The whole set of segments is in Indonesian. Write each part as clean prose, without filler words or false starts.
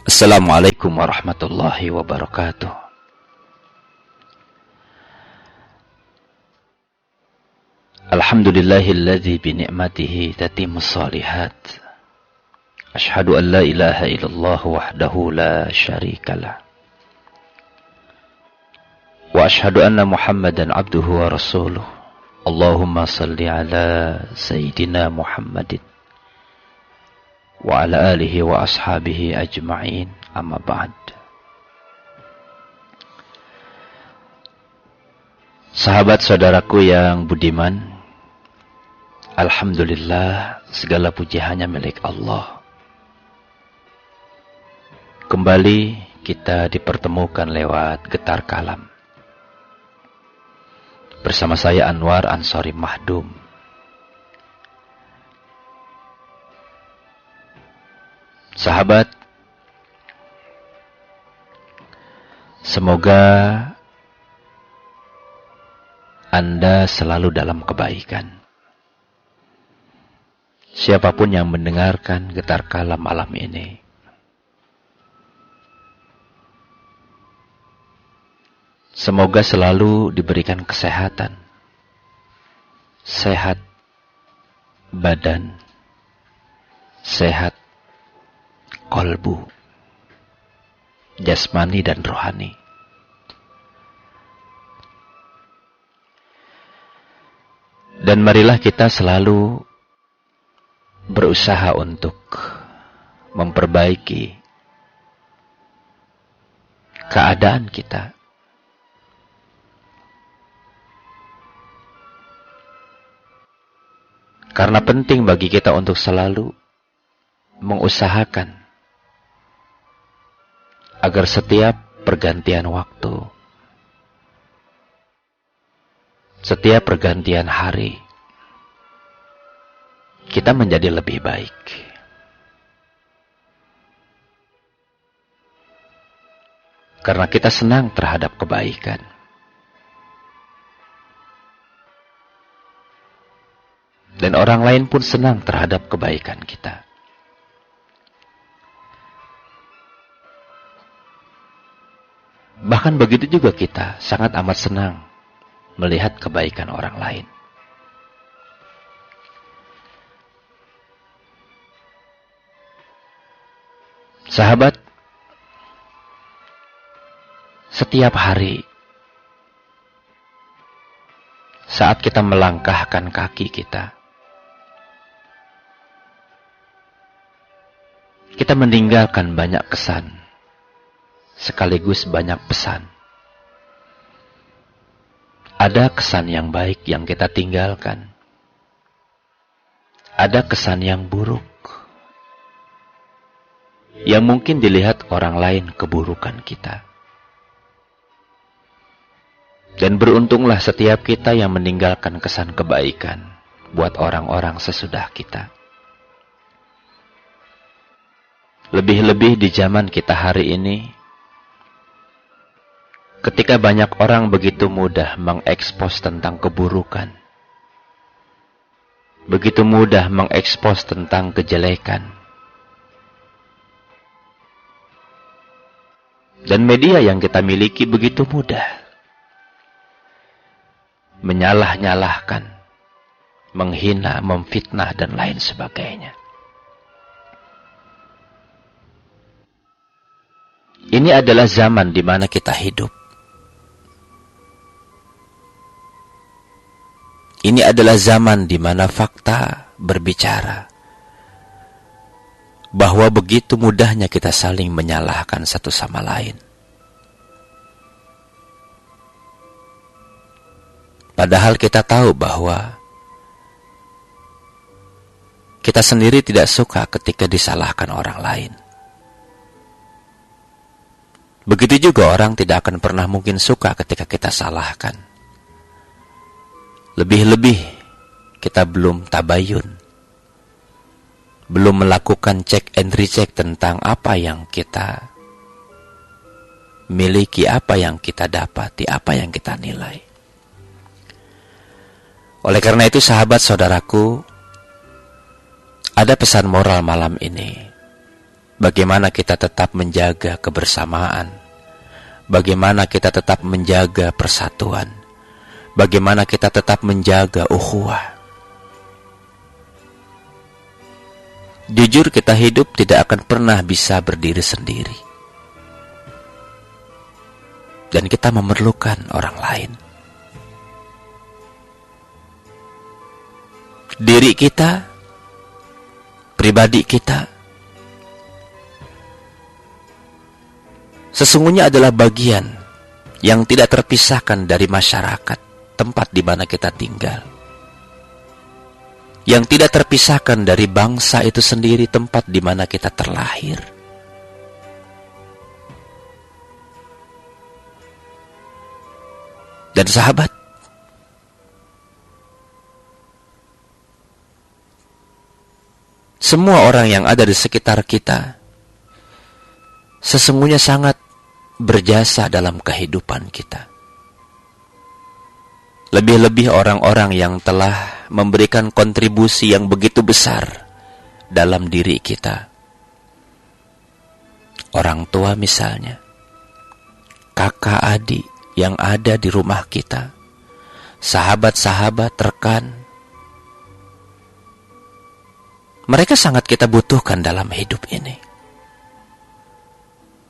Assalamualaikum warahmatullahi wabarakatuh. Alhamdulillahilladzi bini'matihi tatimmus shalihat. Ashhadu an la ilaha illallah wahdahu la syarikalah. Wa ashhadu anna Muhammadan abduhu wa rasuluh. Allahumma salli ala Sayyidina Muhammadin wa ala alihi wa ashabihi ajma'in, amma ba'd. Sahabat saudaraku yang budiman, alhamdulillah segala puji hanya milik Allah. Kembali kita dipertemukan lewat Getar Kalam bersama saya Anwar Ansori Mahdum. Sahabat, semoga Anda selalu dalam kebaikan. Siapapun yang mendengarkan Getar Kalam malam ini, semoga selalu diberikan kesehatan, sehat badan, sehat kolbu, jasmani dan rohani. Dan marilah kita selalu berusaha untuk memperbaiki keadaan kita. Karena penting bagi kita untuk selalu mengusahakan agar setiap pergantian waktu, setiap pergantian hari, kita menjadi lebih baik. Karena kita senang terhadap kebaikan. Dan orang lain pun senang terhadap kebaikan kita. Bahkan begitu juga kita sangat amat senang melihat kebaikan orang lain. Sahabat, setiap hari saat kita melangkahkan kaki kita meninggalkan banyak kesan sekaligus banyak pesan. Ada kesan yang baik yang kita tinggalkan. Ada kesan yang buruk yang mungkin dilihat orang lain keburukan kita. Dan beruntunglah setiap kita yang meninggalkan kesan kebaikan buat orang-orang sesudah kita. Lebih-lebih di zaman kita hari ini, ketika banyak orang begitu mudah mengekspos tentang keburukan, begitu mudah mengekspos tentang kejelekan, dan media yang kita miliki begitu mudah menyalah-nyalahkan, menghina, memfitnah, dan lain sebagainya. Ini adalah zaman di mana kita hidup. Ini adalah zaman di mana fakta berbicara bahwa begitu mudahnya kita saling menyalahkan satu sama lain. Padahal kita tahu bahwa kita sendiri tidak suka ketika disalahkan orang lain. Begitu juga orang tidak akan pernah mungkin suka ketika kita salahkan. Lebih-lebih kita belum tabayun, belum melakukan cek and recheck tentang apa yang kita miliki, apa yang kita dapati, apa yang kita nilai. Oleh karena itu sahabat saudaraku, ada pesan moral malam ini bagaimana kita tetap menjaga kebersamaan, bagaimana kita tetap menjaga persatuan, bagaimana kita tetap menjaga ukhuwah. Jujur, kita hidup tidak akan pernah bisa berdiri sendiri, dan kita memerlukan orang lain. Diri kita, pribadi kita, sesungguhnya adalah bagian yang tidak terpisahkan dari masyarakat, tempat di mana kita tinggal. Yang tidak terpisahkan dari bangsa itu sendiri, tempat di mana kita terlahir. Dan sahabat, semua orang yang ada di sekitar kita sesungguhnya sangat berjasa dalam kehidupan kita. Lebih-lebih orang-orang yang telah memberikan kontribusi yang begitu besar dalam diri kita. Orang tua misalnya, kakak adik yang ada di rumah kita, sahabat-sahabat, rekan. Mereka sangat kita butuhkan dalam hidup ini.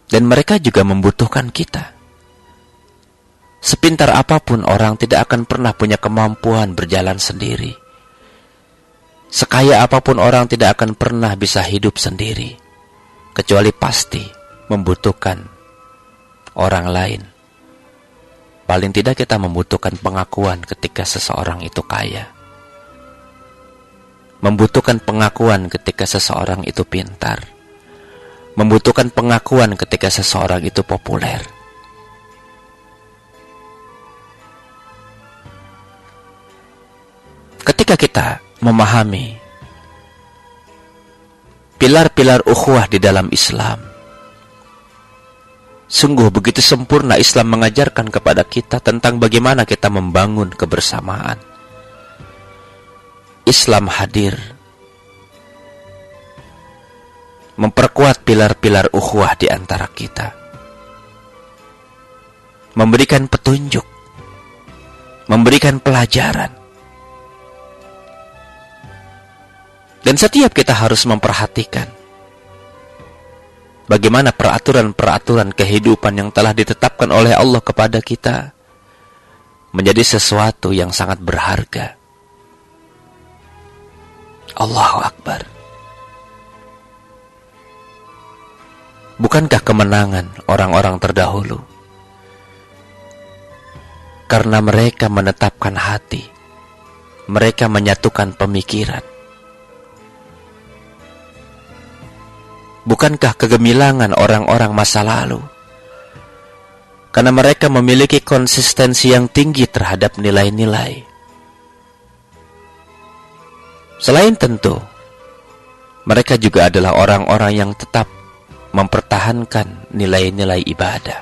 Dan mereka juga membutuhkan kita. Sepintar apapun orang tidak akan pernah punya kemampuan berjalan sendiri. Sekaya apapun orang tidak akan pernah bisa hidup sendiri, kecuali pasti membutuhkan orang lain. Paling tidak kita membutuhkan pengakuan ketika seseorang itu kaya, membutuhkan pengakuan ketika seseorang itu pintar, membutuhkan pengakuan ketika seseorang itu populer. Ketika kita memahami pilar-pilar ukhuwah di dalam Islam, sungguh begitu sempurna Islam mengajarkan kepada kita tentang bagaimana kita membangun kebersamaan. Islam hadir memperkuat pilar-pilar ukhuwah di antara kita, memberikan petunjuk, memberikan pelajaran. Dan setiap kita harus memperhatikan bagaimana peraturan-peraturan kehidupan yang telah ditetapkan oleh Allah kepada kita menjadi sesuatu yang sangat berharga. Allahu Akbar. Bukankah kemenangan orang-orang terdahulu karena mereka menetapkan hati, mereka menyatukan pemikiran? Bukankah kegemilangan orang-orang masa lalu karena mereka memiliki konsistensi yang tinggi terhadap nilai-nilai? Selain tentu, mereka juga adalah orang-orang yang tetap mempertahankan nilai-nilai ibadah,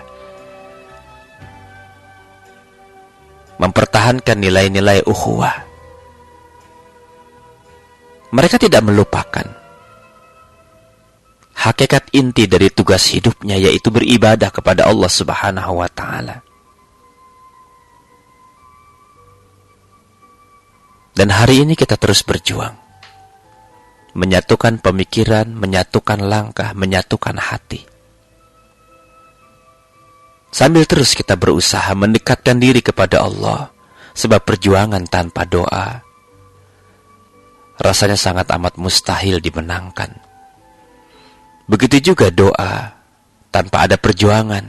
mempertahankan nilai-nilai ukhuwah. Mereka tidak melupakan hakikat inti dari tugas hidupnya, yaitu beribadah kepada Allah Subhanahu wa ta'ala. Dan hari ini kita terus berjuang, menyatukan pemikiran, menyatukan langkah, menyatukan hati. Sambil terus kita berusaha mendekatkan diri kepada Allah, sebab perjuangan tanpa doa rasanya sangat amat mustahil dimenangkan. Begitu juga doa tanpa ada perjuangan,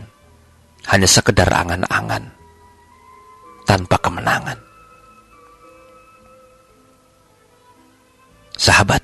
hanya sekedar angan-angan tanpa kemenangan. Sahabat,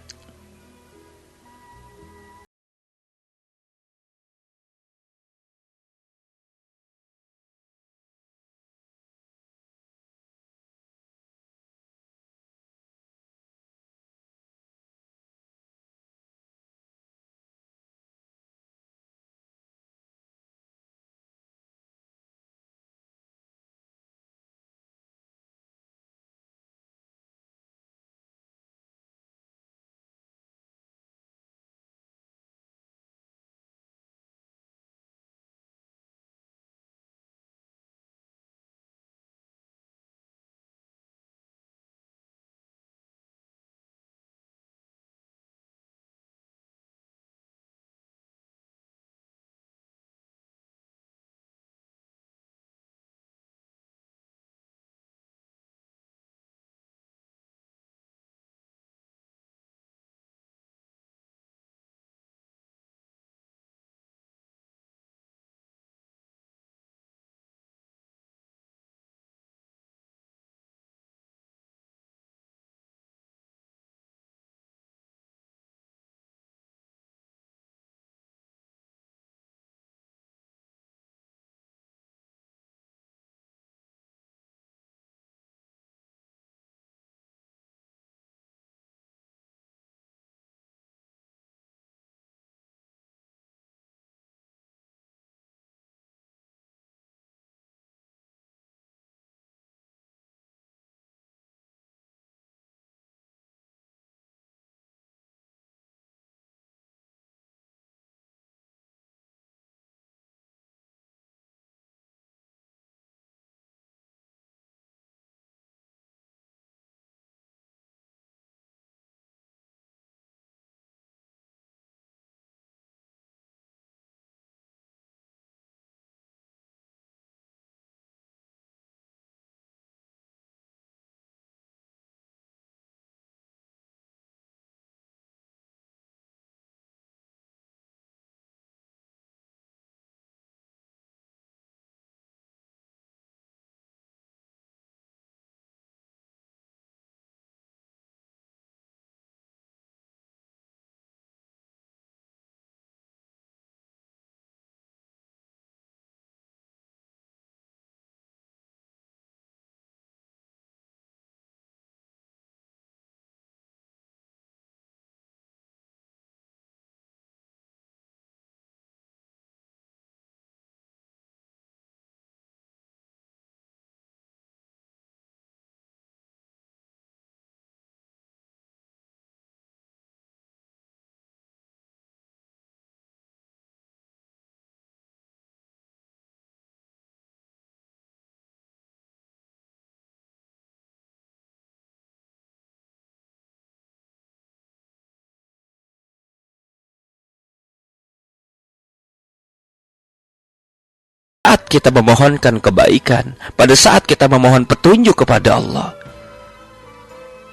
saat kita memohonkan kebaikan, pada saat kita memohon petunjuk kepada Allah,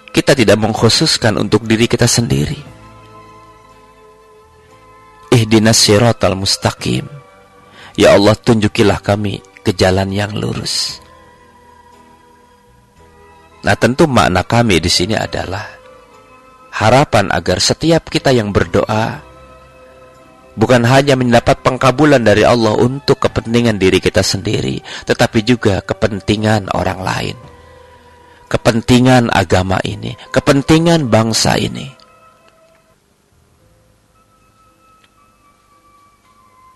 kita tidak mengkhususkan untuk diri kita sendiri. Ihdinas siratal mustaqim. Ya Allah, tunjukilah kami ke jalan yang lurus. Nah, tentu makna kami di sini adalah harapan agar setiap kita yang berdoa bukan hanya mendapat pengkabulan dari Allah untuk kepentingan diri kita sendiri, tetapi juga kepentingan orang lain, kepentingan agama ini, kepentingan bangsa ini.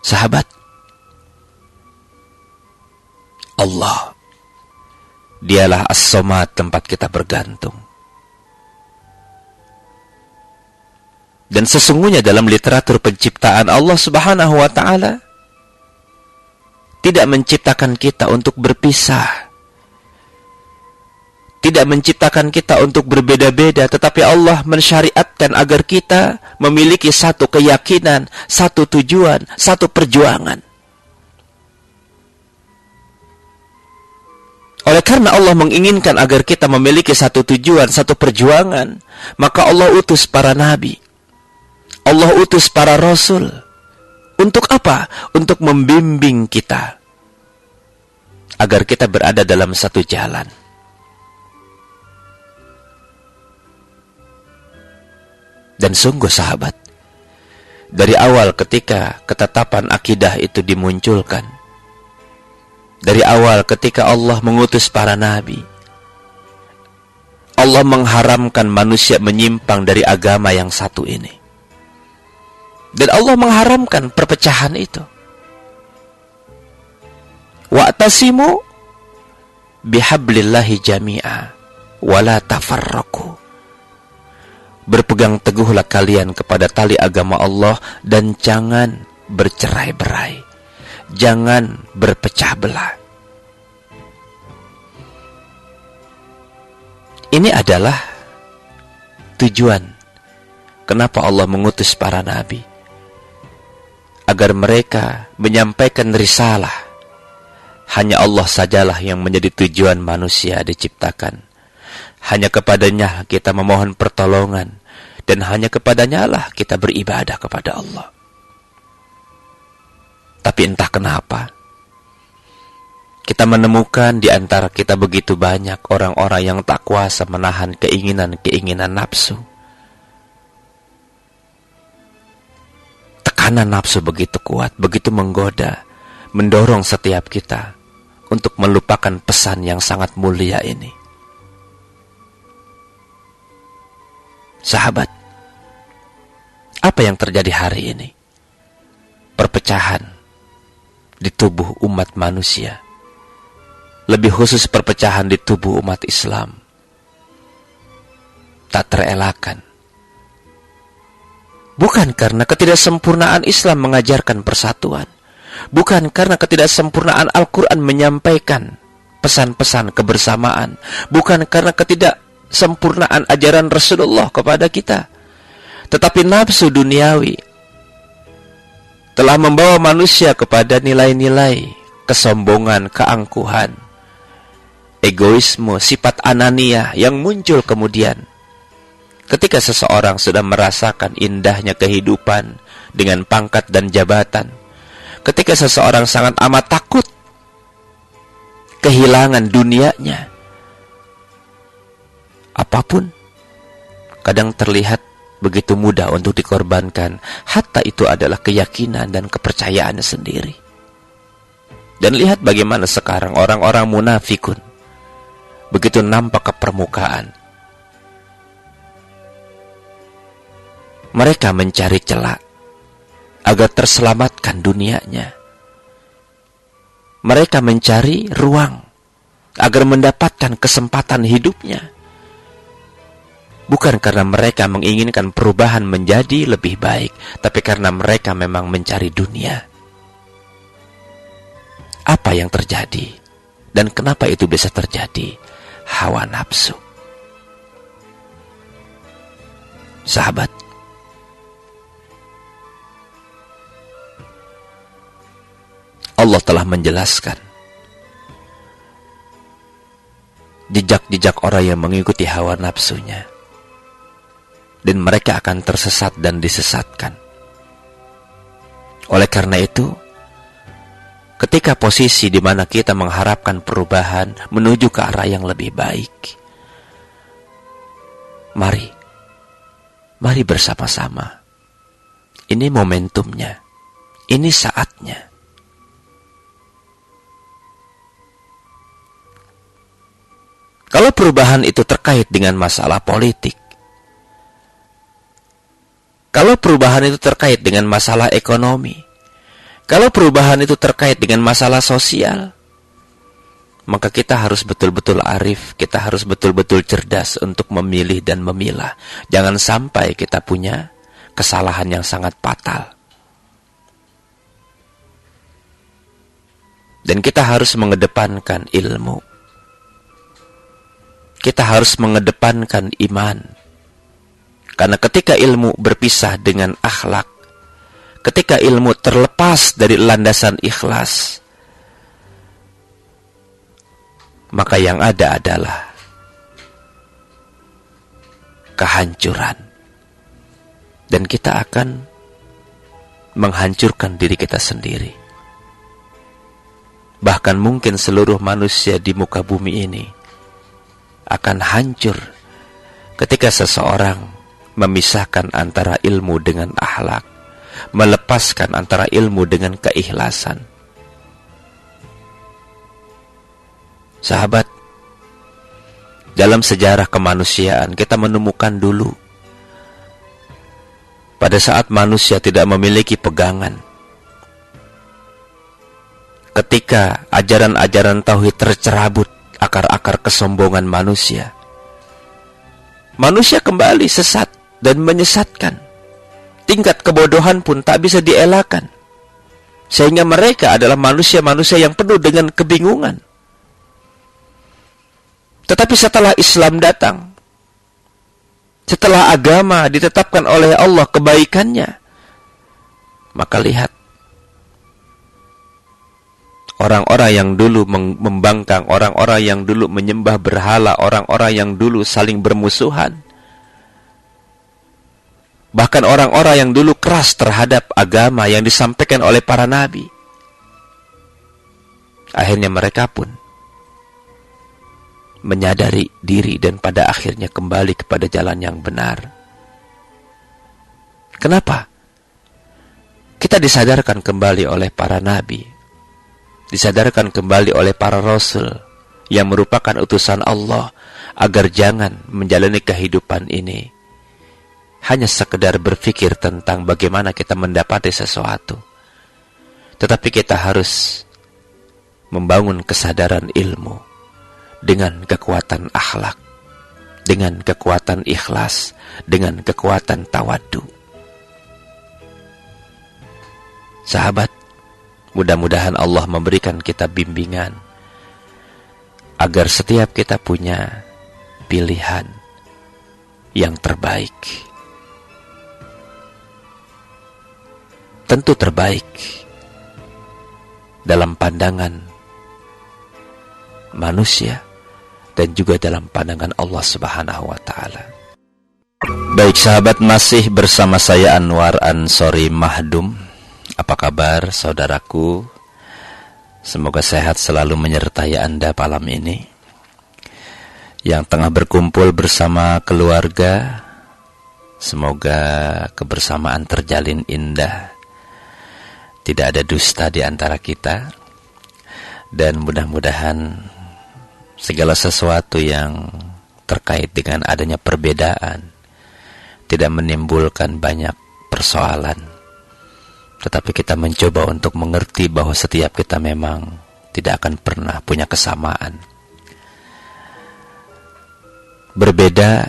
Sahabat, Allah, Dialah As-Samad, tempat kita bergantung. Dan sesungguhnya dalam literatur penciptaan, Allah Subhanahu wa ta'ala tidak menciptakan kita untuk berpisah, tidak menciptakan kita untuk berbeda-beda, tetapi Allah mensyariatkan agar kita memiliki satu keyakinan, satu tujuan, satu perjuangan. Oleh karena Allah menginginkan agar kita memiliki satu tujuan, satu perjuangan, maka Allah utus para nabi, Allah utus para rasul. Untuk apa? Untuk membimbing kita agar kita berada dalam satu jalan. Dan sungguh sahabat, dari awal ketika ketetapan akidah itu dimunculkan, dari awal ketika Allah mengutus para nabi, Allah mengharamkan manusia menyimpang dari agama yang satu ini. Dan Allah mengharamkan perpecahan itu. Wa'tasimu bihablillahi jami'a wa la tafarraqu. Berpegang teguhlah kalian kepada tali agama Allah dan jangan bercerai-berai, jangan berpecah belah. Ini adalah tujuan kenapa Allah mengutus para nabi, agar mereka menyampaikan risalah. Hanya Allah sajalah yang menjadi tujuan manusia diciptakan. Hanya kepadanya kita memohon pertolongan, dan hanya kepadanya lah kita beribadah kepada Allah. Tapi entah kenapa, kita menemukan di antara kita begitu banyak orang-orang yang tak kuasa menahan keinginan-keinginan nafsu. Tekanan nafsu begitu kuat, begitu menggoda, mendorong setiap kita untuk melupakan pesan yang sangat mulia ini. Sahabat, apa yang terjadi hari ini? Perpecahan di tubuh umat manusia, lebih khusus perpecahan di tubuh umat Islam, tak terelakkan. Bukan karena ketidaksempurnaan Islam mengajarkan persatuan, bukan karena ketidaksempurnaan Al-Quran menyampaikan pesan-pesan kebersamaan, bukan karena ketidaksempurnaan ajaran Rasulullah kepada kita, tetapi nafsu duniawi telah membawa manusia kepada nilai-nilai kesombongan, keangkuhan, egoisme, sifat anania yang muncul kemudian ketika seseorang sudah merasakan indahnya kehidupan dengan pangkat dan jabatan, ketika seseorang sangat amat takut kehilangan dunianya, apapun kadang terlihat begitu mudah untuk dikorbankan, hatta itu adalah keyakinan dan kepercayaannya sendiri. Dan lihat bagaimana sekarang orang-orang munafikun begitu nampak ke permukaan. Mereka mencari celah agar terselamatkan dunianya. Mereka mencari ruang agar mendapatkan kesempatan hidupnya. Bukan karena mereka menginginkan perubahan menjadi lebih baik, tapi karena mereka memang mencari dunia. Apa yang terjadi? Dan kenapa itu bisa terjadi? Hawa nafsu. Sahabat, Allah telah menjelaskan jejak-jejak orang yang mengikuti hawa nafsunya, dan mereka akan tersesat dan disesatkan. Oleh karena itu, ketika posisi di mana kita mengharapkan perubahan menuju ke arah yang lebih baik, mari bersama-sama. Ini momentumnya, ini saatnya. Kalau perubahan itu terkait dengan masalah politik, kalau perubahan itu terkait dengan masalah ekonomi, kalau perubahan itu terkait dengan masalah sosial, maka kita harus betul-betul arif, kita harus betul-betul cerdas untuk memilih dan memilah. Jangan sampai kita punya kesalahan yang sangat fatal. Dan kita harus mengedepankan ilmu. Kita harus mengedepankan iman. Karena ketika ilmu berpisah dengan akhlak, ketika ilmu terlepas dari landasan ikhlas, maka yang ada adalah kehancuran. Dan kita akan menghancurkan diri kita sendiri. Bahkan mungkin seluruh manusia di muka bumi ini akan hancur ketika seseorang memisahkan antara ilmu dengan akhlak, melepaskan antara ilmu dengan keikhlasan. Sahabat, dalam sejarah kemanusiaan kita menemukan dulu pada saat manusia tidak memiliki pegangan, ketika ajaran-ajaran tauhid tercerabut akar-akar kesombongan manusia, manusia kembali sesat dan menyesatkan. Tingkat kebodohan pun tak bisa dielakkan, sehingga mereka adalah manusia-manusia yang penuh dengan kebingungan. Tetapi setelah Islam datang, setelah agama ditetapkan oleh Allah kebaikannya, maka lihat, orang-orang yang dulu membangkang, orang-orang yang dulu menyembah berhala, orang-orang yang dulu saling bermusuhan, bahkan orang-orang yang dulu keras terhadap agama yang disampaikan oleh para nabi, akhirnya mereka pun menyadari diri dan pada akhirnya kembali kepada jalan yang benar. Kenapa? Kita disadarkan kembali oleh para nabi, disadarkan kembali oleh para rasul yang merupakan utusan Allah, agar jangan menjalani kehidupan ini hanya sekedar berpikir tentang bagaimana kita mendapati sesuatu, tetapi kita harus membangun kesadaran ilmu dengan kekuatan akhlak, dengan kekuatan ikhlas, dengan kekuatan tawaddu. Sahabat, mudah-mudahan Allah memberikan kita bimbingan agar setiap kita punya pilihan yang terbaik. Tentu terbaik dalam pandangan manusia dan juga dalam pandangan Allah Subhanahu wa taala. Baik sahabat, masih bersama saya Anwar Ansori Mahdum. Apa kabar saudaraku? Semoga sehat selalu menyertai Anda malam ini, yang tengah berkumpul bersama keluarga. Semoga kebersamaan terjalin indah, tidak ada dusta di antara kita, dan mudah-mudahan segala sesuatu yang terkait dengan adanya perbedaan tidak menimbulkan banyak persoalan, tetapi kita mencoba untuk mengerti bahwa setiap kita memang tidak akan pernah punya kesamaan. Berbeda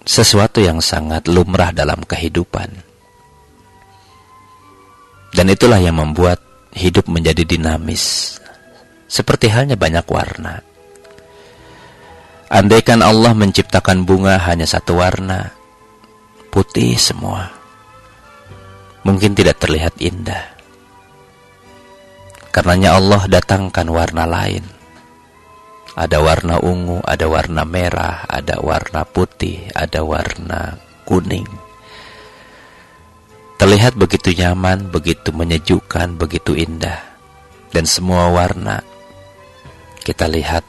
sesuatu yang sangat lumrah dalam kehidupan, dan itulah yang membuat hidup menjadi dinamis, seperti halnya banyak warna. Andaikan Allah menciptakan bunga hanya satu warna, putih semua, mungkin tidak terlihat indah. Karenanya Allah datangkan warna lain. Ada warna ungu, ada warna merah, ada warna putih, ada warna kuning. Terlihat begitu nyaman, begitu menyejukkan, begitu indah. Dan semua warna kita lihat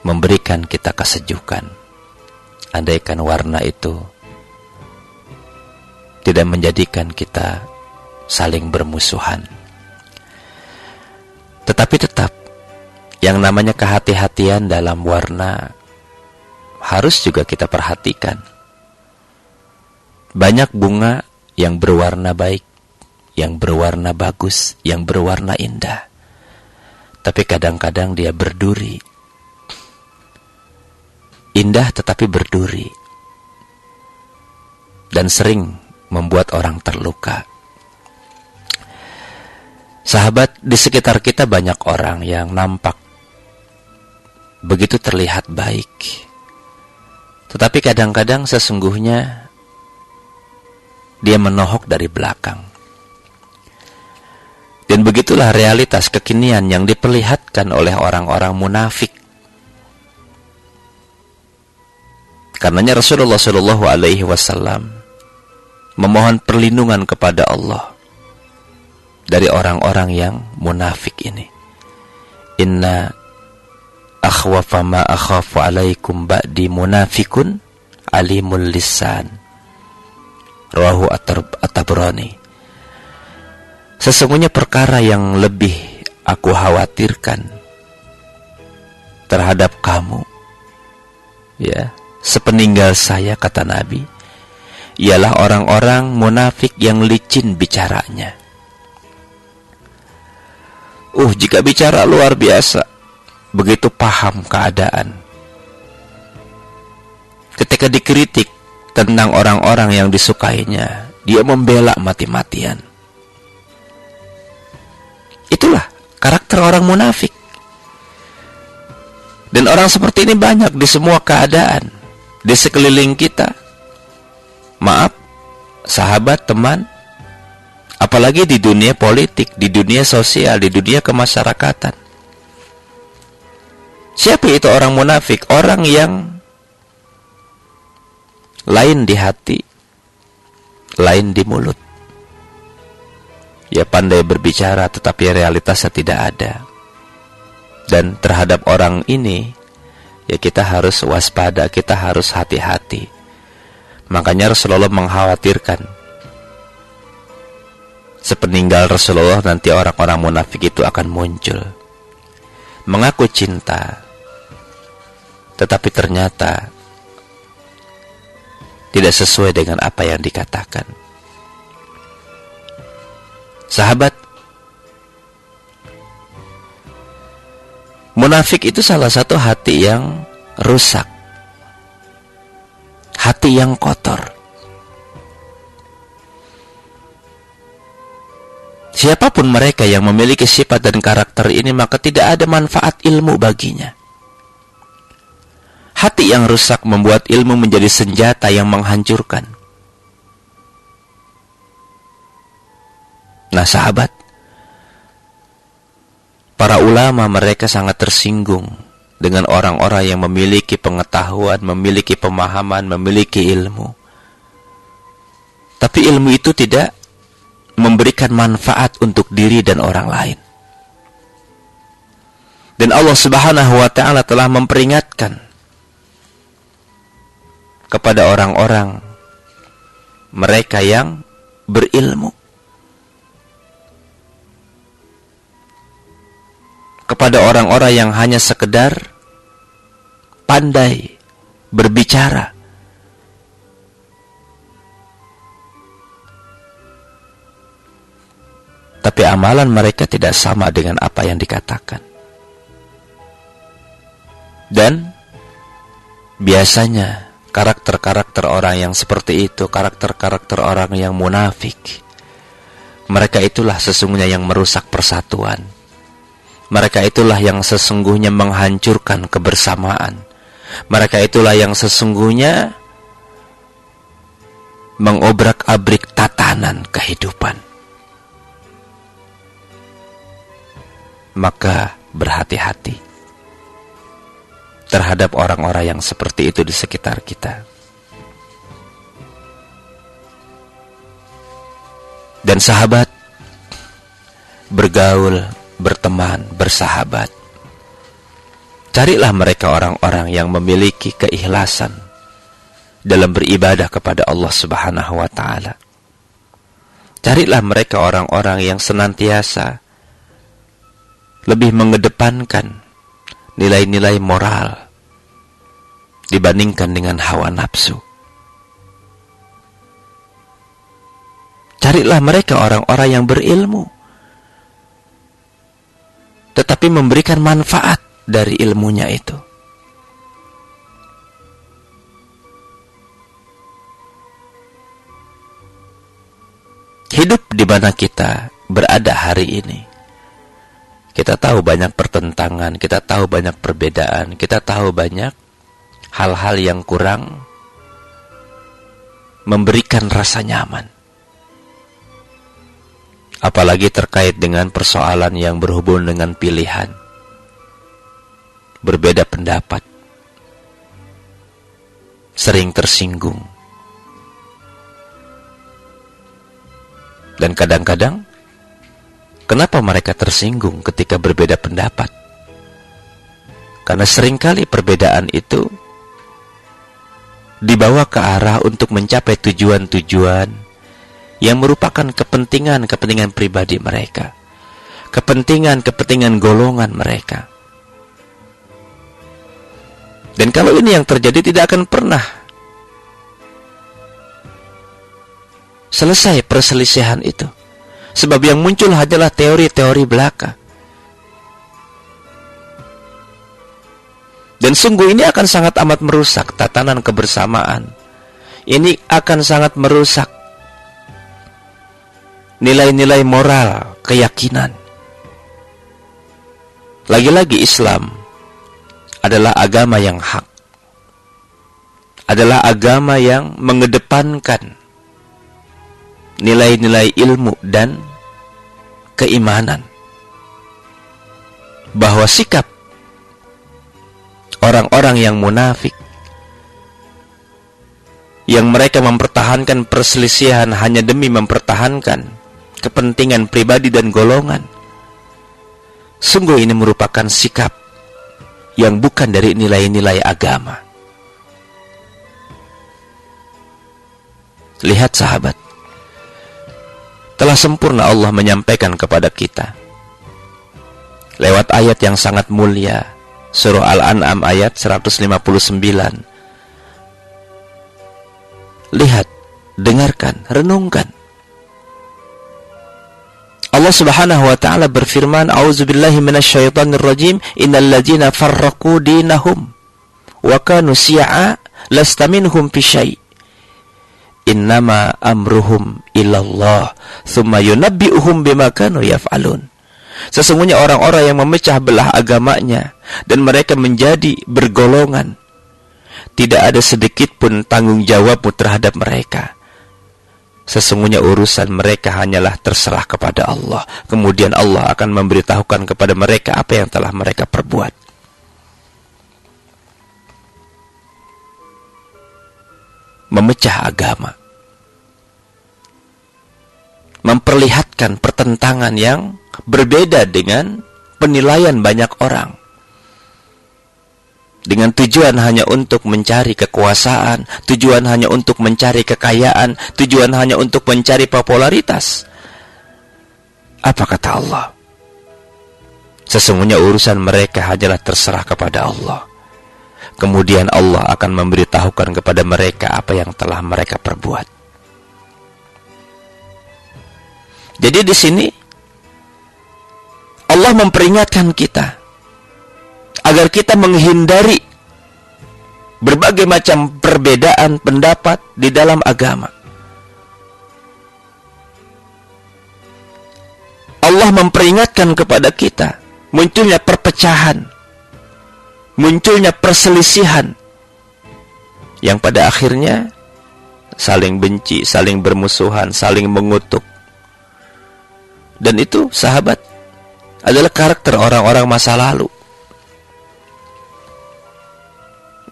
memberikan kita kesejukan. Andaikan warna itu tidak menjadikan kita saling bermusuhan. Tetapi tetap yang namanya kehati-hatian dalam warna harus juga kita perhatikan. Banyak bunga yang berwarna baik, yang berwarna bagus, yang berwarna indah. Tapi kadang-kadang dia berduri. Indah tetapi berduri. Dan sering membuat orang terluka. Sahabat, di sekitar kita banyak orang yang nampak begitu terlihat baik. Tetapi kadang-kadang sesungguhnya dia menohok dari belakang. Dan begitulah realitas kekinian yang diperlihatkan oleh orang-orang munafik. Karenanya Rasulullah SAW memohon perlindungan kepada Allah dari orang-orang yang munafik ini. Inna akhwafa ma akhafu alaikum ba'di munafikun alimul lisan. Rawahu At-Tabrani. Sesungguhnya perkara yang lebih aku khawatirkan terhadap kamu, ya, sepeninggal saya, kata Nabi, ialah orang-orang munafik yang licin bicaranya. Jika bicara luar biasa, begitu paham keadaan. Ketika dikritik tentang orang-orang yang disukainya, dia membela mati-matian. Itulah karakter orang munafik. Dan orang seperti ini banyak di semua keadaan, di sekeliling kita. Maaf, sahabat, teman, apalagi di dunia politik, di dunia sosial, di dunia kemasyarakatan. Siapa itu orang munafik? Orang yang lain di hati, lain di mulut. Ya, pandai berbicara tetapi realitasnya tidak ada. Dan terhadap orang ini, ya kita harus waspada, kita harus hati-hati. Makanya Rasulullah mengkhawatirkan sepeninggal Rasulullah nanti orang-orang munafik itu akan muncul, mengaku cinta, tetapi ternyata tidak sesuai dengan apa yang dikatakan. Sahabat, munafik itu salah satu hati yang rusak, hati yang kotor. Siapapun mereka yang memiliki sifat dan karakter ini, maka tidak ada manfaat ilmu baginya. Hati yang rusak membuat ilmu menjadi senjata yang menghancurkan. Nah sahabat, para ulama mereka sangat tersinggung dengan orang-orang yang memiliki pengetahuan, memiliki pemahaman, memiliki ilmu. Tapi ilmu itu tidak memberikan manfaat untuk diri dan orang lain. Dan Allah Subhanahu wa ta'ala telah memperingatkan kepada orang-orang mereka yang berilmu, kepada orang-orang yang hanya sekedar pandai berbicara, tapi amalan mereka tidak sama dengan apa yang dikatakan. Dan biasanya karakter-karakter orang yang seperti itu, karakter-karakter orang yang munafik, mereka itulah sesungguhnya yang merusak persatuan. Mereka itulah yang sesungguhnya menghancurkan kebersamaan. Mereka itulah yang sesungguhnya mengobrak-abrik tatanan kehidupan. maka berhati-hati terhadap orang-orang yang seperti itu di sekitar kita. Dan sahabat, bergaul, berteman, bersahabat, carilah mereka orang-orang yang memiliki keikhlasan dalam beribadah kepada Allah Subhanahu wa ta'ala. Carilah mereka orang-orang yang senantiasa lebih mengedepankan nilai-nilai moral dibandingkan dengan hawa nafsu. Carilah mereka orang-orang yang berilmu, tetapi memberikan manfaat dari ilmunya itu. Hidup di mana kita berada hari ini, kita tahu banyak pertentangan, kita tahu banyak perbedaan, kita tahu banyak hal-hal yang kurang memberikan rasa nyaman. Apalagi terkait dengan persoalan yang berhubungan dengan pilihan, berbeda pendapat, sering tersinggung. Dan kadang-kadang, kenapa mereka tersinggung ketika berbeda pendapat? Karena seringkali perbedaan itu dibawa ke arah untuk mencapai tujuan-tujuan yang merupakan kepentingan-kepentingan pribadi mereka, kepentingan-kepentingan golongan mereka. Dan kalau ini yang terjadi, tidak akan pernah selesai perselisihan itu, sebab yang muncul hanyalah teori-teori belaka. Dan sungguh ini akan sangat amat merusak tatanan kebersamaan. Ini akan sangat merusak nilai-nilai moral, keyakinan. Lagi-lagi Islam adalah agama yang hak, adalah agama yang mengedepankan nilai-nilai ilmu dan keimanan. Bahwa sikap orang-orang yang munafik, yang mereka mempertahankan perselisihan hanya demi mempertahankan kepentingan pribadi dan golongan, sungguh ini merupakan sikap yang bukan dari nilai-nilai agama. Lihat sahabat, telah sempurna Allah menyampaikan kepada kita lewat ayat yang sangat mulia, surah Al-An'am ayat 159. Lihat, dengarkan, renungkan. Allah Subhanahu wa ta'ala berfirman, "A'udzubillahi minasyaitonir rajim, innal ladzina farraqu dinahum wa kanu syi'a lasta minhum fi syai'. Innama amruhum ilallah, tsumma yunabbi'uhum bima kanu yaf'alun." Sesungguhnya orang-orang yang memecah belah agamanya dan mereka menjadi bergolongan, tidak ada sedikit pun tanggung jawabmu terhadap mereka. Sesungguhnya urusan mereka hanyalah terserah kepada Allah. Kemudian Allah akan memberitahukan kepada mereka apa yang telah mereka perbuat. Memecah agama, memperlihatkan pertentangan yang berbeda dengan penilaian banyak orang, dengan tujuan hanya untuk mencari kekuasaan, tujuan hanya untuk mencari kekayaan, tujuan hanya untuk mencari popularitas. Apa kata Allah? Sesungguhnya urusan mereka hanyalah terserah kepada Allah. Kemudian Allah akan memberitahukan kepada mereka apa yang telah mereka perbuat. Jadi di sini Allah memperingatkan kita agar kita menghindari berbagai macam perbedaan pendapat di dalam agama. Allah memperingatkan kepada kita munculnya perpecahan, munculnya perselisihan yang pada akhirnya saling benci, saling bermusuhan, saling mengutuk. Dan itu sahabat adalah karakter orang-orang masa lalu.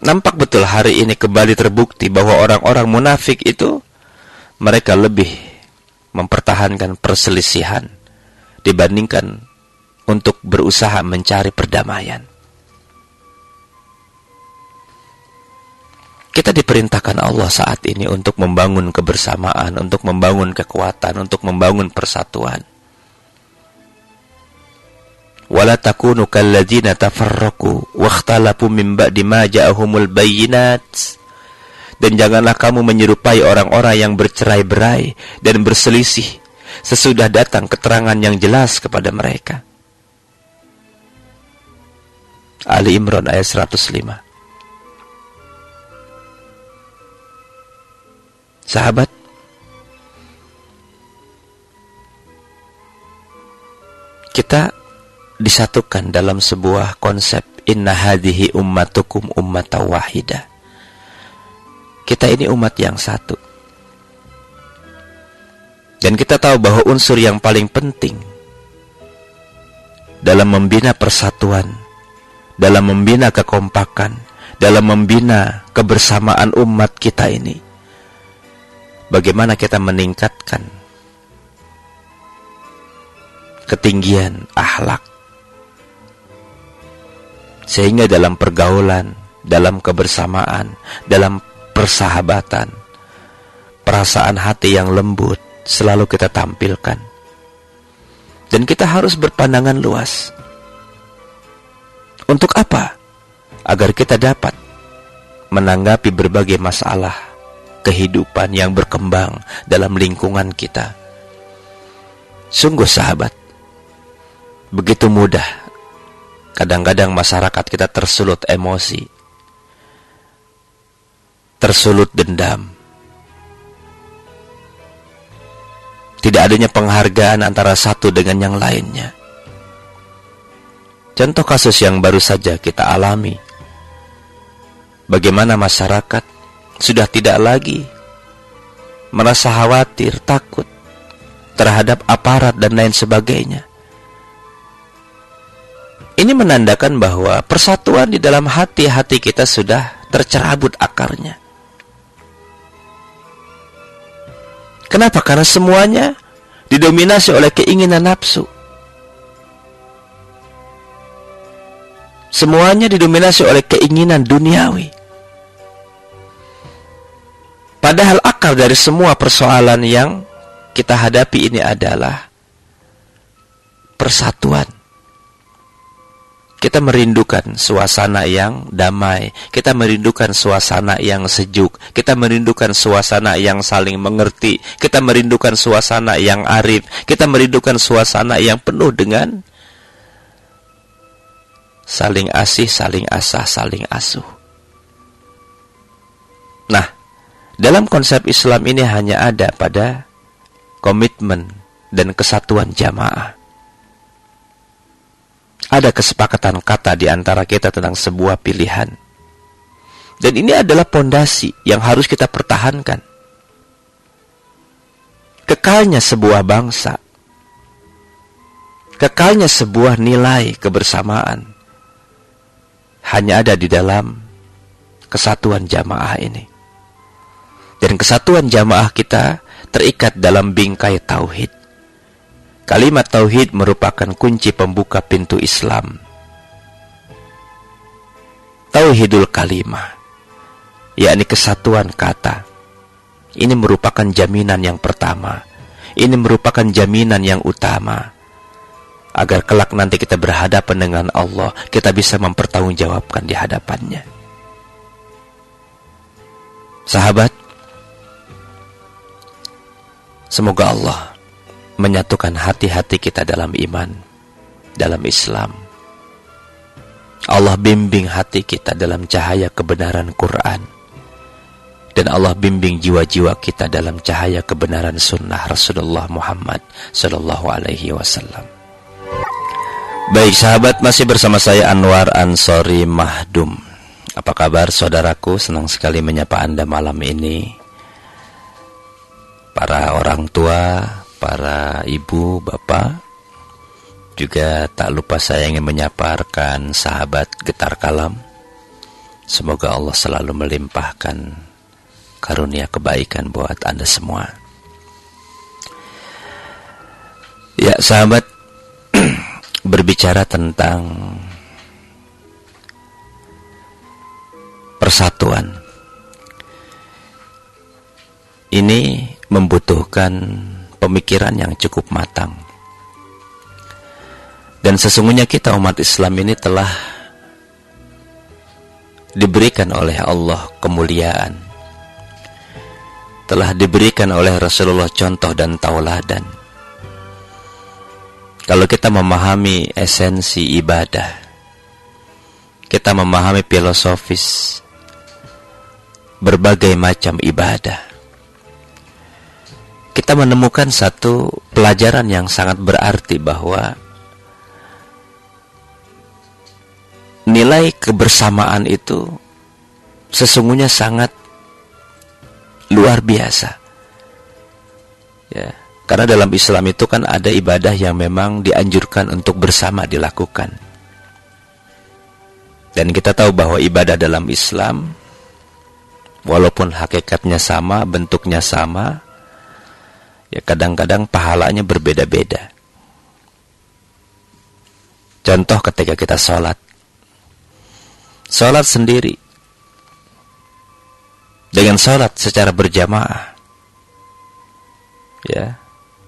Nampak betul hari ini kembali terbukti bahwa orang-orang munafik itu mereka lebih mempertahankan perselisihan dibandingkan untuk berusaha mencari perdamaian. Kita diperintahkan Allah saat ini untuk membangun kebersamaan, untuk membangun kekuatan, untuk membangun persatuan. Wala takunu kalladzina tafarraqu wakhtalafu min ba'di ma ja'ahumul bayyinat. Dan janganlah kamu menyerupai orang-orang yang bercerai-berai dan berselisih sesudah datang keterangan yang jelas kepada mereka. Ali Imran ayat 105. Sahabat, kita disatukan dalam sebuah konsep inna hadhihi ummatukum ummatan wahidah. Kita ini umat yang satu. Dan kita tahu bahwa unsur yang paling penting dalam membina persatuan, dalam membina kekompakan, dalam membina kebersamaan umat kita ini, bagaimana kita meningkatkan ketinggian akhlak, sehingga dalam pergaulan, dalam kebersamaan, dalam persahabatan, perasaan hati yang lembut selalu kita tampilkan. Dan kita harus berpandangan luas. Untuk apa? Agar kita dapat menanggapi berbagai masalah kehidupan yang berkembang dalam lingkungan kita. Sungguh sahabat, begitu mudah kadang-kadang masyarakat kita tersulut emosi, tersulut dendam. Tidak adanya penghargaan antara satu dengan yang lainnya. Contoh kasus yang baru saja kita alami, bagaimana masyarakat sudah tidak lagi merasa khawatir, takut terhadap aparat dan lain sebagainya. Ini menandakan bahwa persatuan di dalam hati-hati kita sudah tercerabut akarnya. Kenapa? Karena semuanya didominasi oleh keinginan nafsu. Semuanya didominasi oleh keinginan duniawi. Padahal akar dari semua persoalan yang kita hadapi ini adalah persatuan. Kita merindukan suasana yang damai, kita merindukan suasana yang sejuk, kita merindukan suasana yang saling mengerti, kita merindukan suasana yang arif, kita merindukan suasana yang penuh dengan saling asih, saling asah, saling asuh. Nah, dalam konsep Islam ini hanya ada pada komitmen dan kesatuan jamaah. Ada kesepakatan kata di antara kita tentang sebuah pilihan. Dan ini adalah pondasi yang harus kita pertahankan. Kekalnya sebuah bangsa, kekalnya sebuah nilai kebersamaan, hanya ada di dalam kesatuan jamaah ini. Dan kesatuan jamaah kita terikat dalam bingkai tauhid. Kalimat tauhid merupakan kunci pembuka pintu Islam. Tauhidul kalimah, yakni kesatuan kata. Ini merupakan jaminan yang pertama. Ini merupakan jaminan yang utama. Agar kelak nanti kita berhadapan dengan Allah, kita bisa mempertanggungjawabkan di hadapannya. Sahabat, semoga Allah menyatukan hati-hati kita dalam iman, dalam Islam. Allah bimbing hati kita dalam cahaya kebenaran Quran. Dan Allah bimbing jiwa-jiwa kita dalam cahaya kebenaran sunnah Rasulullah Muhammad sallallahu alaihi wasallam. Baik sahabat, masih bersama saya Anwar Ansori Mahdum. Apa kabar saudaraku? Senang sekali menyapa Anda malam ini. Para orang tua, para ibu, bapak, Juga tak lupa saya ingin menyaparkan sahabat Getar Kalam. Semoga Allah selalu melimpahkan karunia kebaikan buat Anda semua. Ya sahabat, berbicara tentang persatuan, ini membutuhkan pemikiran yang cukup matang. Dan sesungguhnya kita umat Islam ini telah diberikan oleh Allah kemuliaan, telah diberikan oleh Rasulullah contoh dan tauladan. Kalau kita memahami esensi ibadah, kita memahami filosofis berbagai macam ibadah, kita menemukan satu pelajaran yang sangat berarti bahwa nilai kebersamaan itu sesungguhnya sangat luar biasa. Ya, karena dalam Islam itu kan ada ibadah yang memang dianjurkan untuk bersama dilakukan. Dan kita tahu bahwa ibadah dalam Islam, walaupun hakikatnya sama, bentuknya sama, ya kadang-kadang pahalanya berbeda-beda. Contoh ketika kita sholat sendiri dengan sholat secara berjamaah, ya,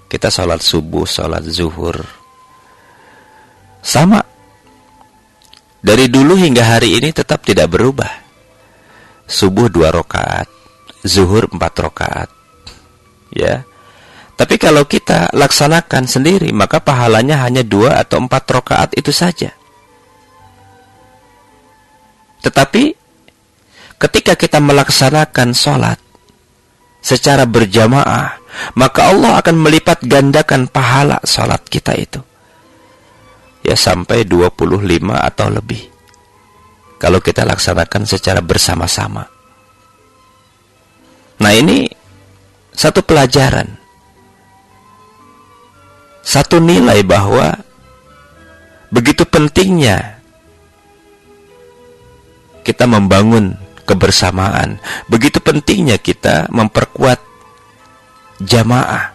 kita sholat subuh, sholat zuhur, sama dari dulu hingga hari ini tetap tidak berubah. Subuh 2 rakaat, zuhur 4 rakaat, ya. Tapi kalau kita laksanakan sendiri, maka pahalanya hanya 2 atau 4 rakaat itu saja. Tetapi ketika kita melaksanakan sholat secara berjamaah, maka Allah akan melipat gandakan pahala sholat kita itu, ya, sampai 25 atau lebih kalau kita laksanakan secara bersama-sama. Nah, ini satu pelajaran, satu nilai bahwa begitu pentingnya kita membangun kebersamaan, begitu pentingnya kita memperkuat jamaah.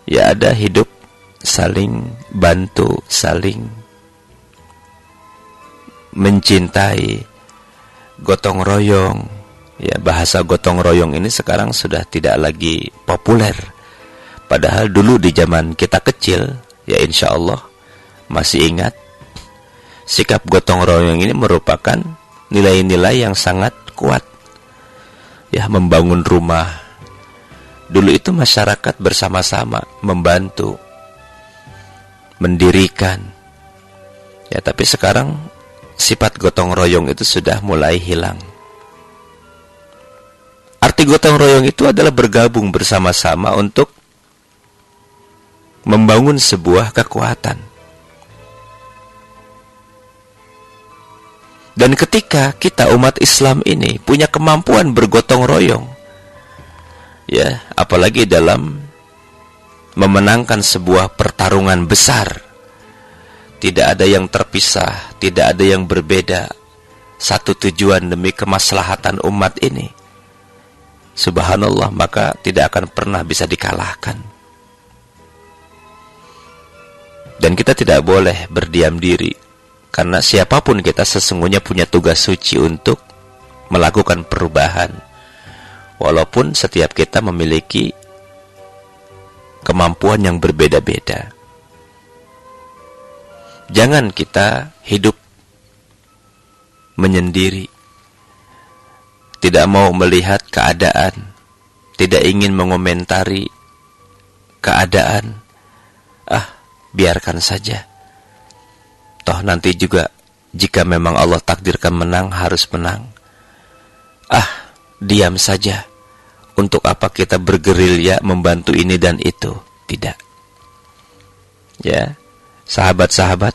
Ya, ada hidup saling bantu, saling mencintai, gotong royong. Ya, bahasa gotong royong ini sekarang sudah tidak lagi populer. Padahal dulu di zaman kita kecil, ya insya Allah masih ingat, sikap gotong royong ini merupakan nilai-nilai yang sangat kuat. Ya, membangun rumah. Dulu itu masyarakat bersama-sama membantu, mendirikan. Ya, tapi sekarang sifat gotong royong itu sudah mulai hilang. Arti gotong royong itu adalah bergabung bersama-sama untuk membangun sebuah kekuatan. Dan ketika kita umat Islam ini punya kemampuan bergotong royong, ya, apalagi dalam memenangkan sebuah pertarungan besar, tidak ada yang terpisah, tidak ada yang berbeda, satu tujuan demi kemaslahatan umat ini, subhanallah, maka tidak akan pernah bisa dikalahkan. Dan kita tidak boleh berdiam diri, karena siapapun kita sesungguhnya punya tugas suci untuk melakukan perubahan. Walaupun setiap kita memiliki kemampuan yang berbeda-beda. Jangan kita hidup menyendiri, tidak mau melihat keadaan, tidak ingin mengomentari keadaan. Biarkan saja. Toh nanti juga jika memang Allah takdirkan menang, harus menang. Diam saja. Untuk apa kita bergerilya membantu ini dan itu? Tidak. Ya, sahabat-sahabat,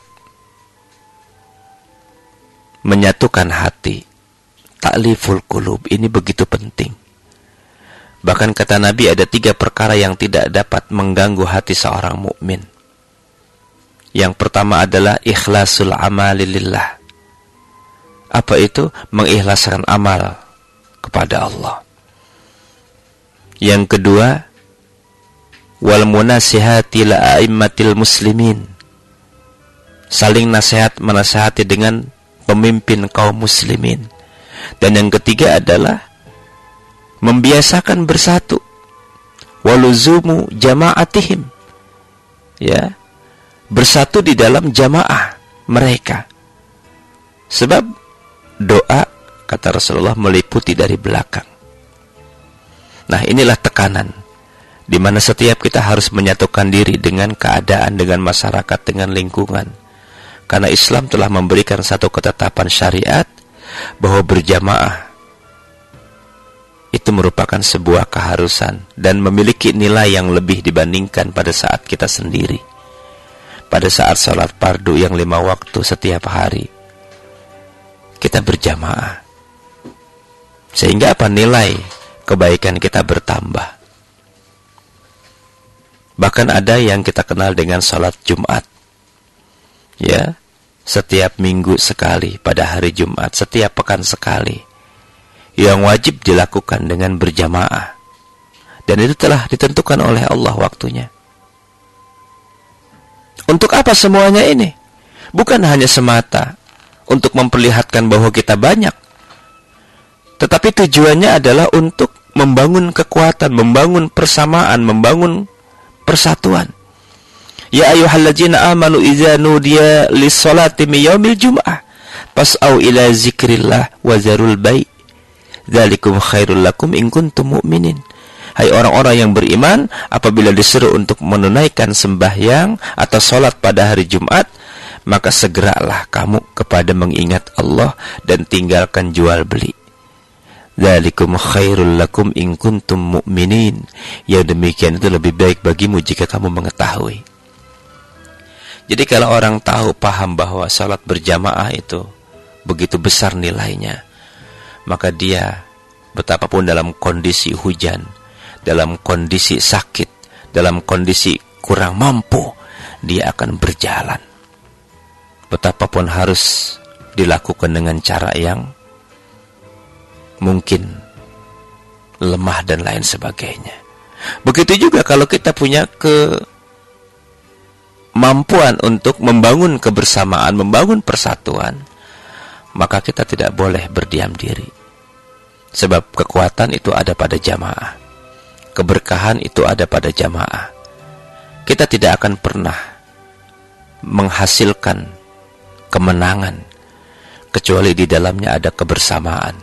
menyatukan hati, ta'liful qulub, ini begitu penting. Bahkan kata Nabi, ada 3 perkara yang tidak dapat mengganggu hati seorang mukmin. Yang pertama adalah ikhlasul amali lillah. Apa itu? Mengikhlaskan amal kepada Allah. Yang kedua, wal munasihati la a'immatil muslimin. Saling menasihati dengan pemimpin kaum muslimin. Dan yang ketiga adalah membiasakan bersatu, waluzumu jama'atihim, ya, bersatu di dalam jamaah mereka. Sebab doa, kata Rasulullah, meliputi dari belakang. Nah, inilah tekanan di mana setiap kita harus menyatukan diri dengan keadaan, dengan masyarakat, dengan lingkungan. Karena Islam telah memberikan satu ketetapan syariat bahwa berjamaah itu merupakan sebuah keharusan dan memiliki nilai yang lebih dibandingkan pada saat kita sendiri. Pada saat sholat fardu yang 5 waktu setiap hari, kita berjamaah. Sehingga apa? Nilai kebaikan kita bertambah. Bahkan ada yang kita kenal dengan sholat Jumat. Ya, setiap minggu sekali pada hari Jumat, setiap pekan sekali, yang wajib dilakukan dengan berjamaah. Dan itu telah ditentukan oleh Allah waktunya. Untuk apa semuanya ini? Bukan hanya semata untuk memperlihatkan bahwa kita banyak, tetapi tujuannya adalah untuk membangun kekuatan, membangun persamaan, membangun persatuan. Ya ayyuhalladzina amanu idza nudiya lis-sholati min yaumil jum'ah fas'au ila zikrillah wa zarul bai'. Dzalikum khairul lakum in kuntum mu'minin. Hai orang-orang yang beriman, apabila disuruh untuk menunaikan sembahyang atau salat pada hari Jumat, maka segeralah kamu kepada mengingat Allah dan tinggalkan jual beli. Dzalikum khairul lakum in kuntum mu'minin. Yang demikian itu lebih baik bagimu jika kamu mengetahui. Jadi kalau orang tahu, paham bahwa salat berjamaah itu begitu besar nilainya, maka dia betapapun dalam kondisi hujan, dalam kondisi sakit, dalam kondisi kurang mampu, dia akan berjalan. Betapapun harus dilakukan dengan cara yang mungkin lemah dan lain sebagainya. Begitu juga kalau kita punya kemampuan untuk membangun kebersamaan, membangun persatuan, maka kita tidak boleh berdiam diri. Sebab kekuatan itu ada pada jamaah, keberkahan itu ada pada jamaah. Kita tidak akan pernah menghasilkan kemenangan kecuali di dalamnya ada kebersamaan.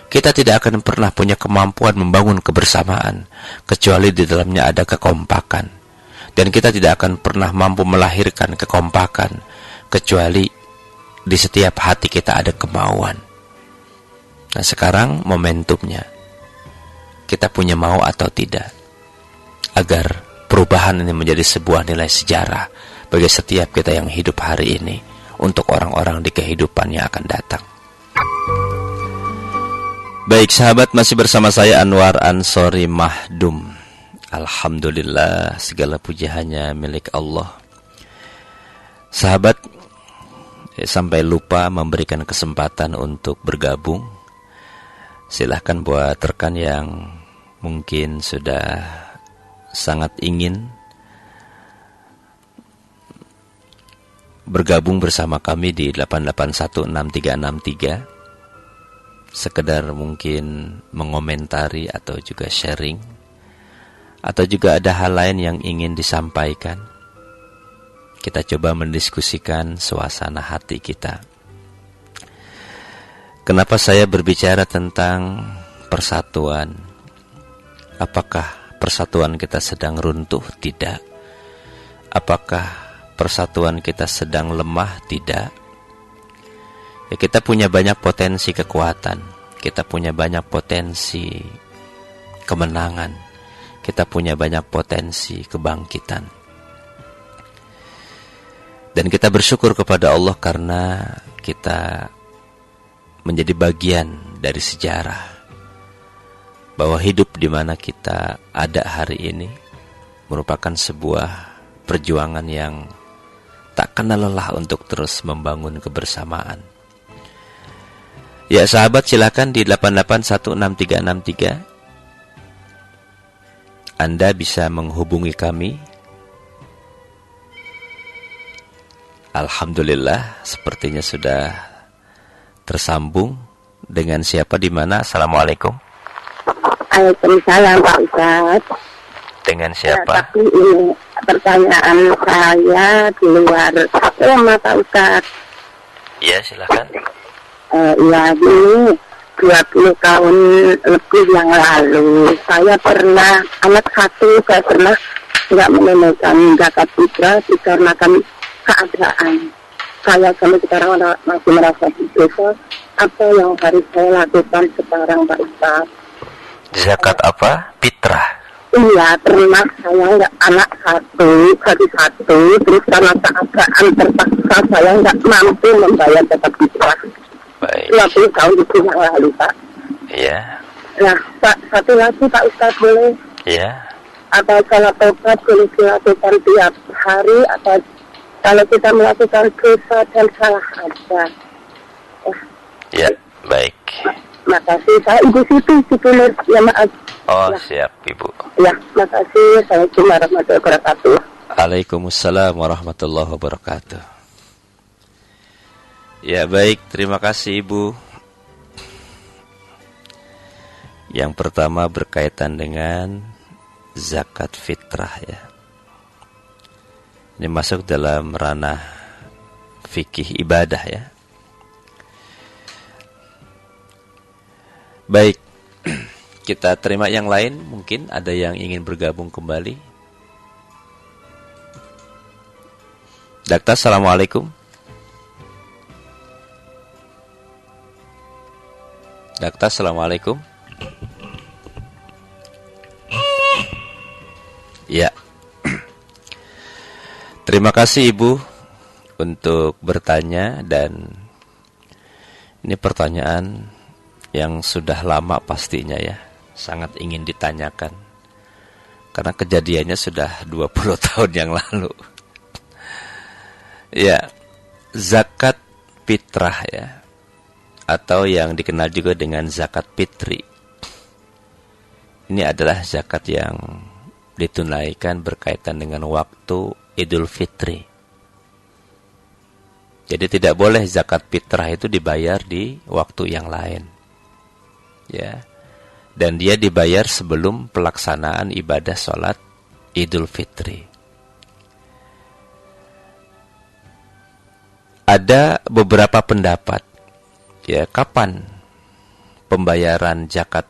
Kita tidak akan pernah punya kemampuan membangun kebersamaan kecuali di dalamnya ada kekompakan. Dan kita tidak akan pernah mampu melahirkan kekompakan kecuali di setiap hati kita ada kemauan. Nah, sekarang momentumnya. Kita punya mau atau tidak, agar perubahan ini menjadi sebuah nilai sejarah bagi setiap kita yang hidup hari ini, untuk orang-orang di kehidupan yang akan datang. Baik sahabat, masih bersama saya Anwar Ansori Mahdum. Alhamdulillah, segala puji hanya milik Allah. Sahabat, sampai lupa memberikan kesempatan untuk bergabung. Silahkan buat rekan yang mungkin sudah sangat ingin bergabung bersama kami di 8816363, sekedar mungkin mengomentari atau juga sharing, atau juga ada hal lain yang ingin disampaikan. Kita coba mendiskusikan suasana hati kita. Kenapa saya berbicara tentang persatuan? Apakah persatuan kita sedang runtuh? Tidak. Apakah persatuan kita sedang lemah? Tidak. Ya, kita punya banyak potensi kekuatan. Kita punya banyak potensi kemenangan. Kita punya banyak potensi kebangkitan. Dan kita bersyukur kepada Allah karena kita menjadi bagian dari sejarah, bahwa hidup di mana kita ada hari ini merupakan sebuah perjuangan yang tak kenal lelah untuk terus membangun kebersamaan. Ya sahabat, silakan di 8816363 Anda bisa menghubungi kami. Alhamdulillah, sepertinya sudah tersambung. Dengan siapa di mana? Assalamualaikum. Waalaikumsalam Pak Ustaz. Dengan siapa? Ya, tapi ini pertanyaan saya di luar tema Pak Ustaz. Ya, silakan. Ya, ini 20 tahun lebih yang lalu saya pernah, anak satu saya pernah nggak menunaikan zakat fitrah dikarenakan keadaan. Saya sampai sekarang masih merasa berdosa. Apa yang harus saya lakukan sekarang Pak Ustaz? Zakat apa? Fitrah. Iya, pernah saya nggak anak satu, terus karena keadaan terpaksa saya nggak mampu membayar zakat fitrah. Baik. 20 tahun itu yang lalu Pak. Iya. Nah, satu lagi Pak Ustaz, boleh? Iya. Apa salat tobat boleh dilakukan tiap hari atau kalau kita melakukan dosa dan salah aja? Ya, baik. Makasih, saya Ibu Siti, ya maaf. Oh, Ya. siap Ibu. Ya, makasih. Assalamualaikum warahmatullahi wabarakatuh. Waalaikumsalam warahmatullahi wabarakatuh. Ya, baik, terima kasih Ibu. Yang pertama berkaitan dengan zakat fitrah ya. Ini masuk dalam ranah fikih ibadah ya. Baik, kita terima yang lain. Mungkin ada yang ingin bergabung kembali. Dakta, assalamualaikum. Dakta, assalamualaikum. Ya. Terima kasih Ibu untuk bertanya, dan ini pertanyaan yang sudah lama pastinya ya, sangat ingin ditanyakan karena kejadiannya sudah 20 tahun yang lalu. Ya, zakat fitrah ya, atau yang dikenal juga dengan zakat fitri. Ini adalah zakat yang ditunaikan berkaitan dengan waktu Idul Fitri. Jadi tidak boleh zakat fitrah itu dibayar di waktu yang lain. Ya. Dan dia dibayar sebelum pelaksanaan ibadah sholat Idul Fitri. Ada beberapa pendapat ya, kapan pembayaran zakat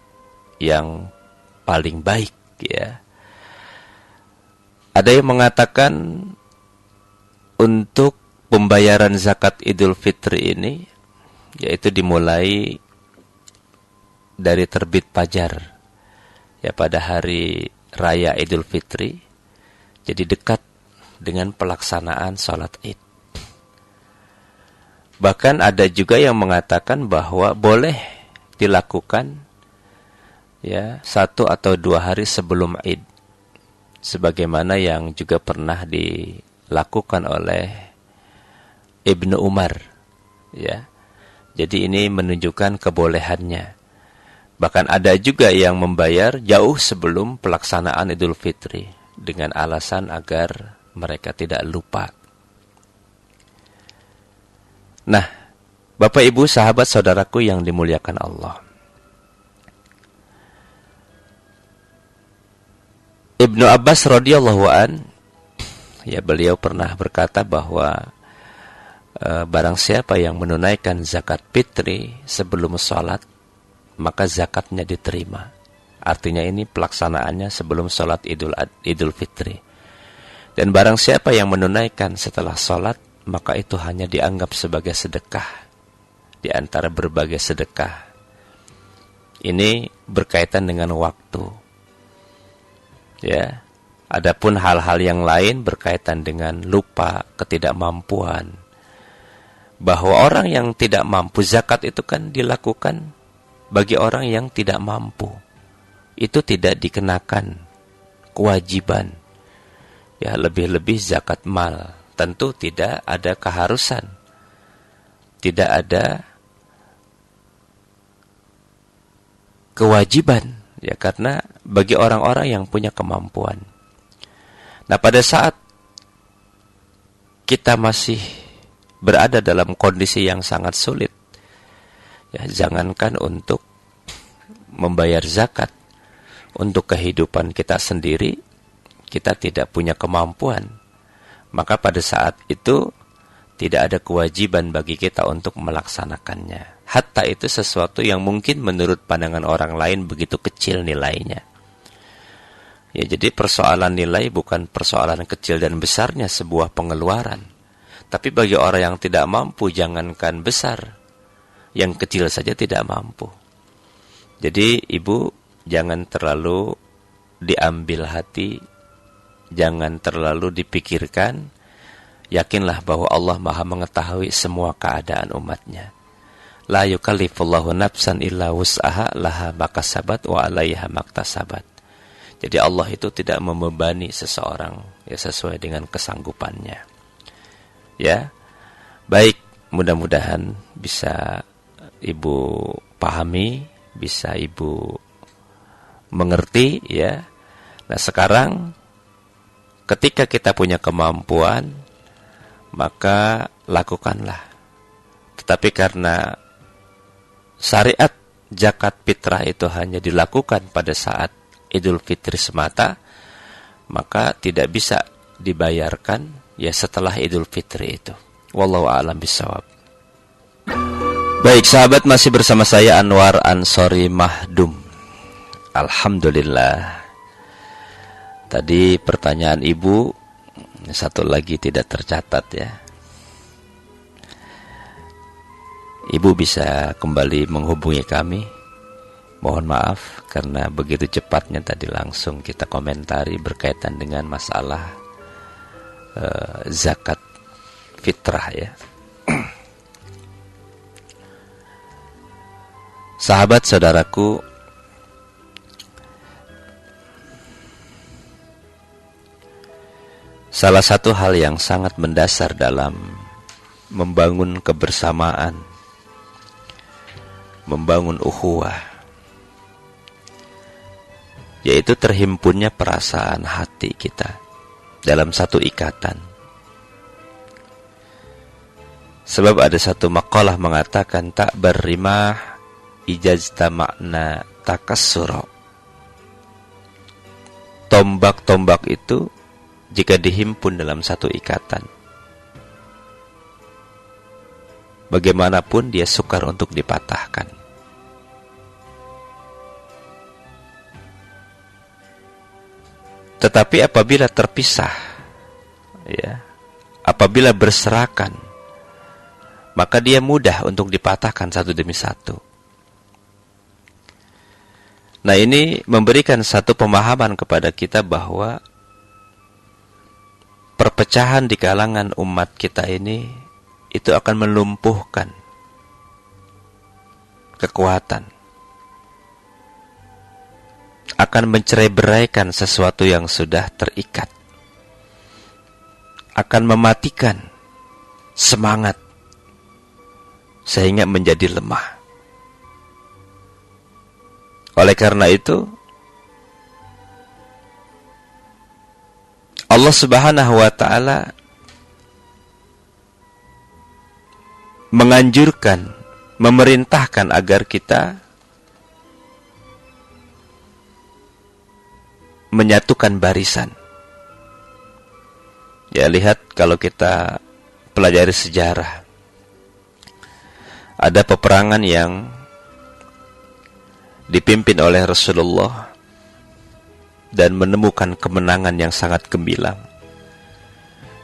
yang paling baik ya. Ada yang mengatakan untuk pembayaran zakat Idul Fitri ini yaitu dimulai dari terbit fajar ya pada hari raya Idul Fitri, jadi dekat dengan pelaksanaan sholat Id. Bahkan ada juga yang mengatakan bahwa boleh dilakukan ya 1 atau 2 hari sebelum Id, sebagaimana yang juga pernah dilakukan oleh Ibnu Umar ya. Jadi ini menunjukkan kebolehannya. Bahkan ada juga yang membayar jauh sebelum pelaksanaan Idul Fitri dengan alasan agar mereka tidak lupa. Nah, Bapak Ibu, sahabat saudaraku yang dimuliakan Allah, Ibnu Abbas radhiyallahu an, ya beliau pernah berkata bahwa barang siapa yang menunaikan zakat fitri sebelum sholat, maka zakatnya diterima. Artinya ini pelaksanaannya sebelum sholat Idul Fitri. Dan barang siapa yang menunaikan setelah sholat, maka itu hanya dianggap sebagai sedekah di antara berbagai sedekah. Ini berkaitan dengan waktu. Ya. Adapun hal-hal yang lain berkaitan dengan lupa, ketidakmampuan. Bahwa orang yang tidak mampu, zakat itu kan dilakukan bagi orang yang tidak mampu. Itu tidak dikenakan kewajiban. Ya, lebih-lebih zakat mal, tentu tidak ada keharusan, tidak ada kewajiban, ya, karena bagi orang-orang yang punya kemampuan. Nah, pada saat kita masih berada dalam kondisi yang sangat sulit, ya, jangankan untuk membayar zakat, untuk kehidupan kita sendiri, kita tidak punya kemampuan. Maka pada saat itu tidak ada kewajiban bagi kita untuk melaksanakannya. Hatta itu sesuatu yang mungkin menurut pandangan orang lain begitu kecil nilainya. Ya, jadi persoalan nilai bukan persoalan kecil dan besarnya sebuah pengeluaran. Tapi bagi orang yang tidak mampu, jangankan besar, yang kecil saja tidak mampu. Jadi ibu jangan terlalu diambil hati, jangan terlalu dipikirkan. Yakinlah bahwa Allah Maha mengetahui semua keadaan umatnya. La yukallifullahu nafsan illa wus'aha laha makasabat wa 'alaiha maktasabat. Jadi Allah itu tidak membebani seseorang, ya, sesuai dengan kesanggupannya. Ya. Baik, mudah-mudahan bisa ibu pahami, bisa ibu mengerti, ya. Nah, sekarang ketika kita punya kemampuan, maka lakukanlah. Tetapi karena syariat zakat fitrah itu hanya dilakukan pada saat Idul Fitri semata, maka tidak bisa dibayarkan, ya, setelah Idul Fitri itu. Wallahu a'lam bishawab. Baik, sahabat, masih bersama saya Anwar Ansori Mahdum. Alhamdulillah. Tadi pertanyaan ibu satu lagi tidak tercatat, ya. Ibu bisa kembali menghubungi kami. Mohon maaf karena begitu cepatnya tadi langsung kita komentari berkaitan dengan masalah zakat fitrah, ya. Sahabat saudaraku, salah satu hal yang sangat mendasar dalam membangun kebersamaan, membangun ukhuwah, yaitu terhimpunnya perasaan hati kita dalam satu ikatan. Sebab ada satu maqalah mengatakan tak berrimah ijaztama'na takassura. Tombak-tombak itu jika dihimpun dalam satu ikatan, bagaimanapun dia sukar untuk dipatahkan. Tetapi apabila terpisah, ya, apabila berserakan, maka dia mudah untuk dipatahkan satu demi satu. Nah, ini memberikan satu pemahaman kepada kita bahwa perpecahan di kalangan umat kita ini itu akan melumpuhkan kekuatan, akan mencerai-beraikan sesuatu yang sudah terikat, akan mematikan semangat sehingga menjadi lemah. Oleh karena itu, Allah Subhanahu wa ta'ala menganjurkan, memerintahkan agar kita menyatukan barisan. Ya, lihat kalau kita pelajari sejarah, ada peperangan yang dipimpin oleh Rasulullah dan menemukan kemenangan yang sangat gemilang.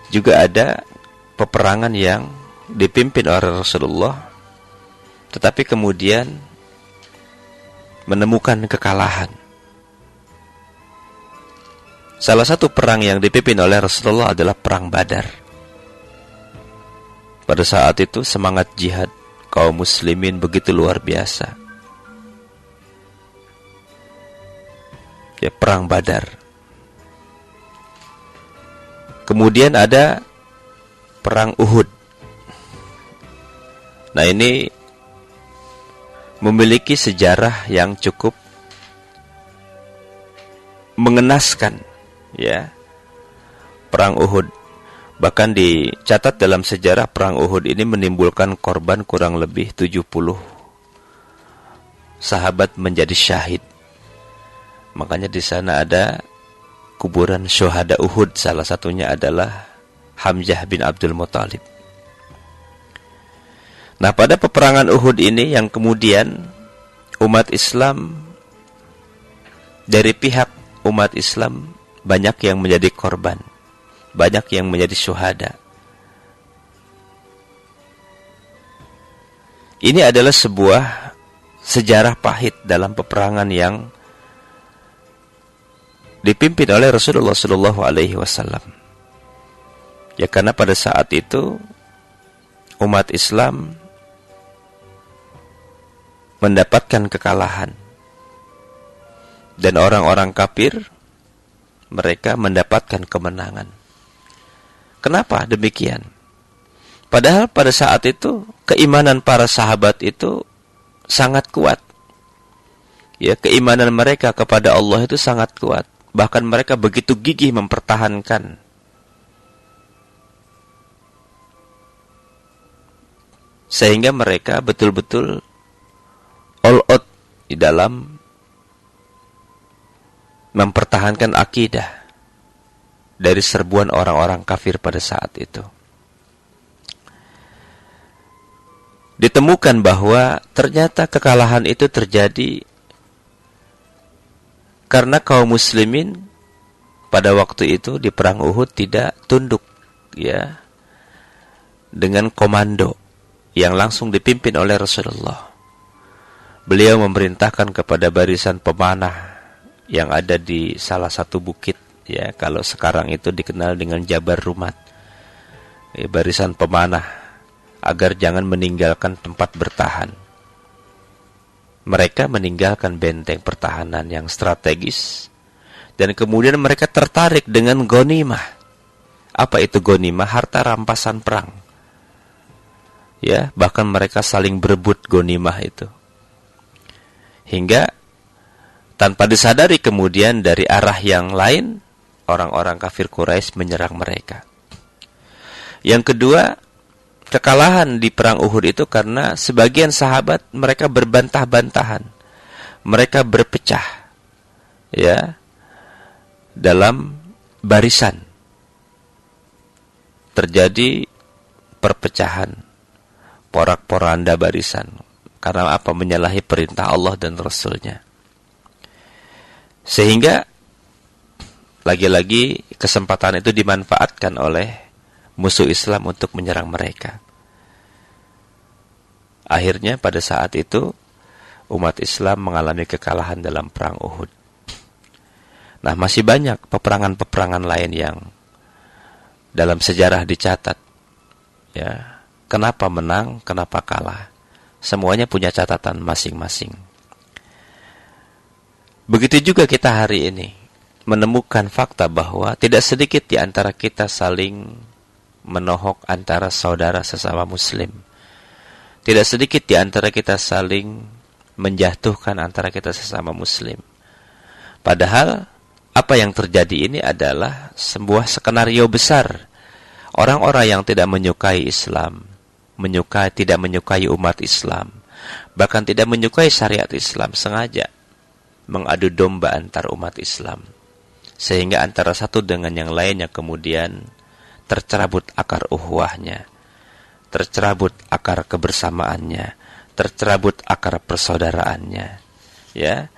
Juga ada peperangan yang dipimpin oleh Rasulullah tetapi kemudian menemukan kekalahan. Salah satu perang yang dipimpin oleh Rasulullah adalah perang Badar. Pada saat itu semangat jihad kaum muslimin begitu luar biasa. Ya, perang Badar. Kemudian ada Perang Uhud. Nah, ini memiliki sejarah yang cukup mengenaskan, ya. Perang Uhud. Bahkan dicatat dalam sejarah Perang Uhud ini menimbulkan korban kurang lebih 70 sahabat menjadi syahid. Makanya di sana ada kuburan syuhada Uhud, salah satunya adalah Hamzah bin Abdul Muthalib. Nah, pada peperangan Uhud ini yang kemudian umat Islam, dari pihak umat Islam banyak yang menjadi korban, banyak yang menjadi syuhada. Ini adalah sebuah sejarah pahit dalam peperangan yang dipimpin oleh Rasulullah SAW. Ya, karena pada saat itu umat Islam mendapatkan kekalahan dan orang-orang kafir mereka mendapatkan kemenangan. Kenapa demikian? Padahal pada saat itu keimanan para sahabat itu sangat kuat. Ya, keimanan mereka kepada Allah itu sangat kuat. Bahkan mereka begitu gigih mempertahankan sehingga mereka betul-betul all out di dalam mempertahankan akidah dari serbuan orang-orang kafir pada saat itu. Ditemukan bahwa ternyata kekalahan itu terjadi karena kaum muslimin pada waktu itu di perang Uhud tidak tunduk, ya, dengan komando yang langsung dipimpin oleh Rasulullah. Beliau memerintahkan kepada barisan pemanah yang ada di salah satu bukit, ya, kalau sekarang itu dikenal dengan Jabar Rumat, ya, barisan pemanah, agar jangan meninggalkan tempat bertahan. Mereka meninggalkan benteng pertahanan yang strategis dan kemudian mereka tertarik dengan ghanimah. Apa itu ghanimah? Harta rampasan perang. Ya, bahkan mereka saling berebut ghanimah itu. Hingga tanpa disadari kemudian dari arah yang lain orang-orang kafir Quraisy menyerang mereka. Yang kedua, kekalahan di perang Uhud itu karena sebagian sahabat mereka berbantah-bantahan. Mereka berpecah, ya, dalam barisan. Terjadi perpecahan, porak-poranda barisan. Karena apa? Menyalahi perintah Allah dan Rasul-Nya. Sehingga lagi-lagi kesempatan itu dimanfaatkan oleh musuh Islam untuk menyerang mereka. Akhirnya pada saat itu umat Islam mengalami kekalahan dalam perang Uhud. Nah, masih banyak peperangan-peperangan lain yang dalam sejarah dicatat. Ya, kenapa menang, kenapa kalah? Semuanya punya catatan masing-masing. Begitu juga kita hari ini menemukan fakta bahwa tidak sedikit di antara kita saling menohok antara saudara sesama muslim. Tidak sedikit di antara kita saling menjatuhkan antara kita sesama muslim. Padahal apa yang terjadi ini adalah sebuah skenario besar. Orang-orang yang tidak menyukai Islam, tidak menyukai umat Islam, bahkan tidak menyukai syariat Islam, sengaja mengadu domba antar umat Islam. Sehingga antara satu dengan yang lainnya kemudian tercerabut akar ukhuwahnya, tercerabut akar kebersamaannya, tercerabut akar persaudaraannya, ya.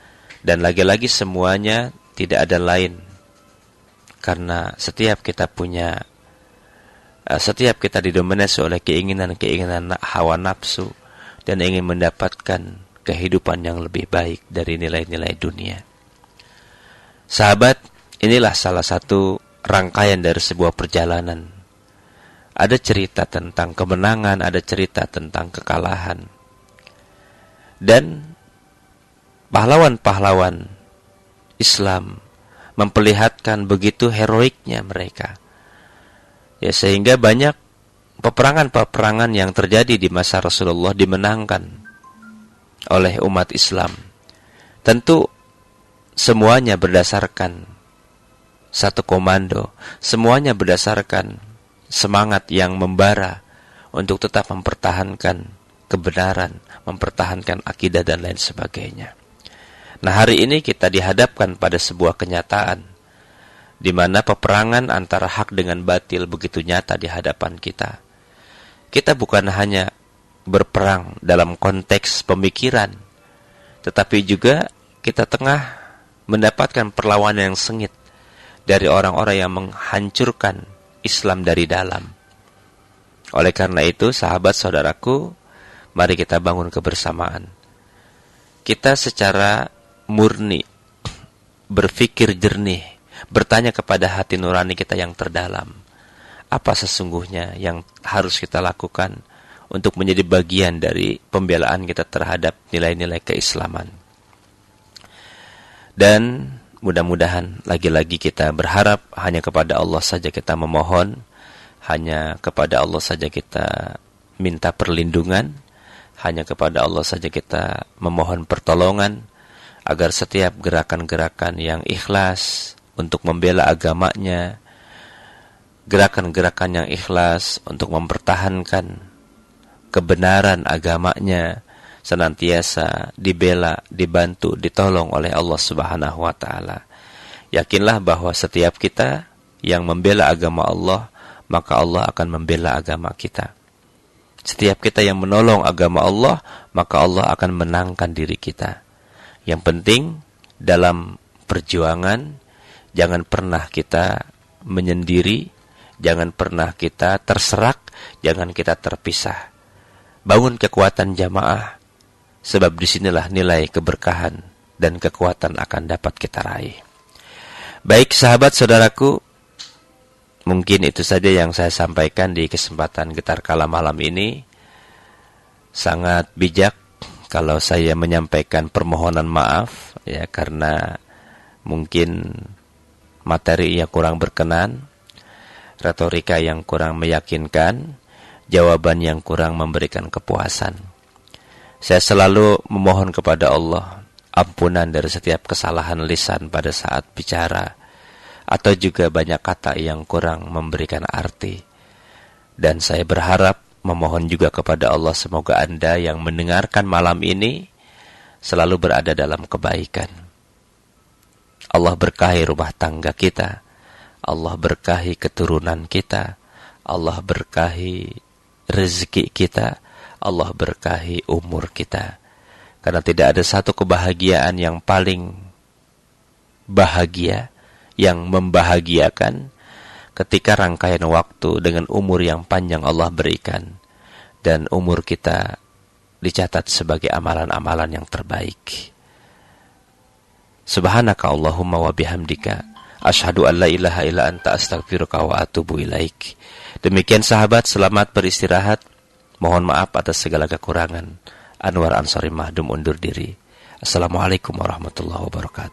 Dan lagi-lagi semuanya tidak ada lain karena setiap kita didominasi oleh keinginan hawa nafsu dan ingin mendapatkan kehidupan yang lebih baik dari nilai-nilai dunia. Sahabat, inilah salah satu rangkaian dari sebuah perjalanan. Ada cerita tentang kemenangan, ada cerita tentang kekalahan. Dan pahlawan-pahlawan Islam memperlihatkan begitu heroiknya mereka. Ya, sehingga banyak peperangan-peperangan yang terjadi di masa Rasulullah dimenangkan oleh umat Islam, tentu semuanya berdasarkan satu komando, semuanya berdasarkan semangat yang membara untuk tetap mempertahankan kebenaran, mempertahankan akidah dan lain sebagainya. Nah, hari ini kita dihadapkan pada sebuah kenyataan di mana peperangan antara hak dengan batil begitu nyata di hadapan kita. Kita bukan hanya berperang dalam konteks pemikiran, tetapi juga kita tengah mendapatkan perlawanan yang sengit dari orang-orang yang menghancurkan Islam dari dalam. Oleh karena itu, sahabat saudaraku, mari kita bangun kebersamaan. Kita secara murni berpikir jernih, bertanya kepada hati nurani kita yang terdalam, apa sesungguhnya yang harus kita lakukan untuk menjadi bagian dari pembelaan kita terhadap nilai-nilai keislaman. Dan mudah-mudahan lagi-lagi kita berharap hanya kepada Allah saja kita memohon, hanya kepada Allah saja kita minta perlindungan, hanya kepada Allah saja kita memohon pertolongan, agar setiap gerakan-gerakan yang ikhlas untuk membela agamanya, gerakan-gerakan yang ikhlas untuk mempertahankan kebenaran agamanya, senantiasa dibela, dibantu, ditolong oleh Allah Subhanahu wa taala. Yakinlah bahwa setiap kita yang membela agama Allah, maka Allah akan membela agama kita. Setiap kita yang menolong agama Allah, maka Allah akan menangkan diri kita. Yang penting dalam perjuangan, jangan pernah kita menyendiri, jangan pernah kita terserak, jangan kita terpisah. Bangun kekuatan jamaah, sebab disinilah nilai keberkahan dan kekuatan akan dapat kita raih. Baik sahabat saudaraku, mungkin itu saja yang saya sampaikan di kesempatan Getar Kala malam ini. Sangat bijak kalau saya menyampaikan permohonan maaf, ya, karena mungkin materi yang kurang berkenan, retorika yang kurang meyakinkan, jawaban yang kurang memberikan kepuasan. Saya selalu memohon kepada Allah ampunan dari setiap kesalahan lisan pada saat bicara, atau juga banyak kata yang kurang memberikan arti. Dan saya berharap memohon juga kepada Allah, semoga Anda yang mendengarkan malam ini selalu berada dalam kebaikan. Allah berkahi rumah tangga kita, Allah berkahi keturunan kita, Allah berkahi rezeki kita, Allah berkahi umur kita. Karena tidak ada satu kebahagiaan yang paling bahagia, yang membahagiakan, ketika rangkaian waktu dengan umur yang panjang Allah berikan, dan umur kita dicatat sebagai amalan-amalan yang terbaik. Subhanaka Allahumma wa bihamdika, asyhadu an la ilaha illa anta astaghfiruka wa atubu ilaik. Demikian sahabat, selamat beristirahat. Mohon maaf atas segala kekurangan. Anwar Ansari Mahdum undur diri. Assalamualaikum warahmatullahi wabarakatuh.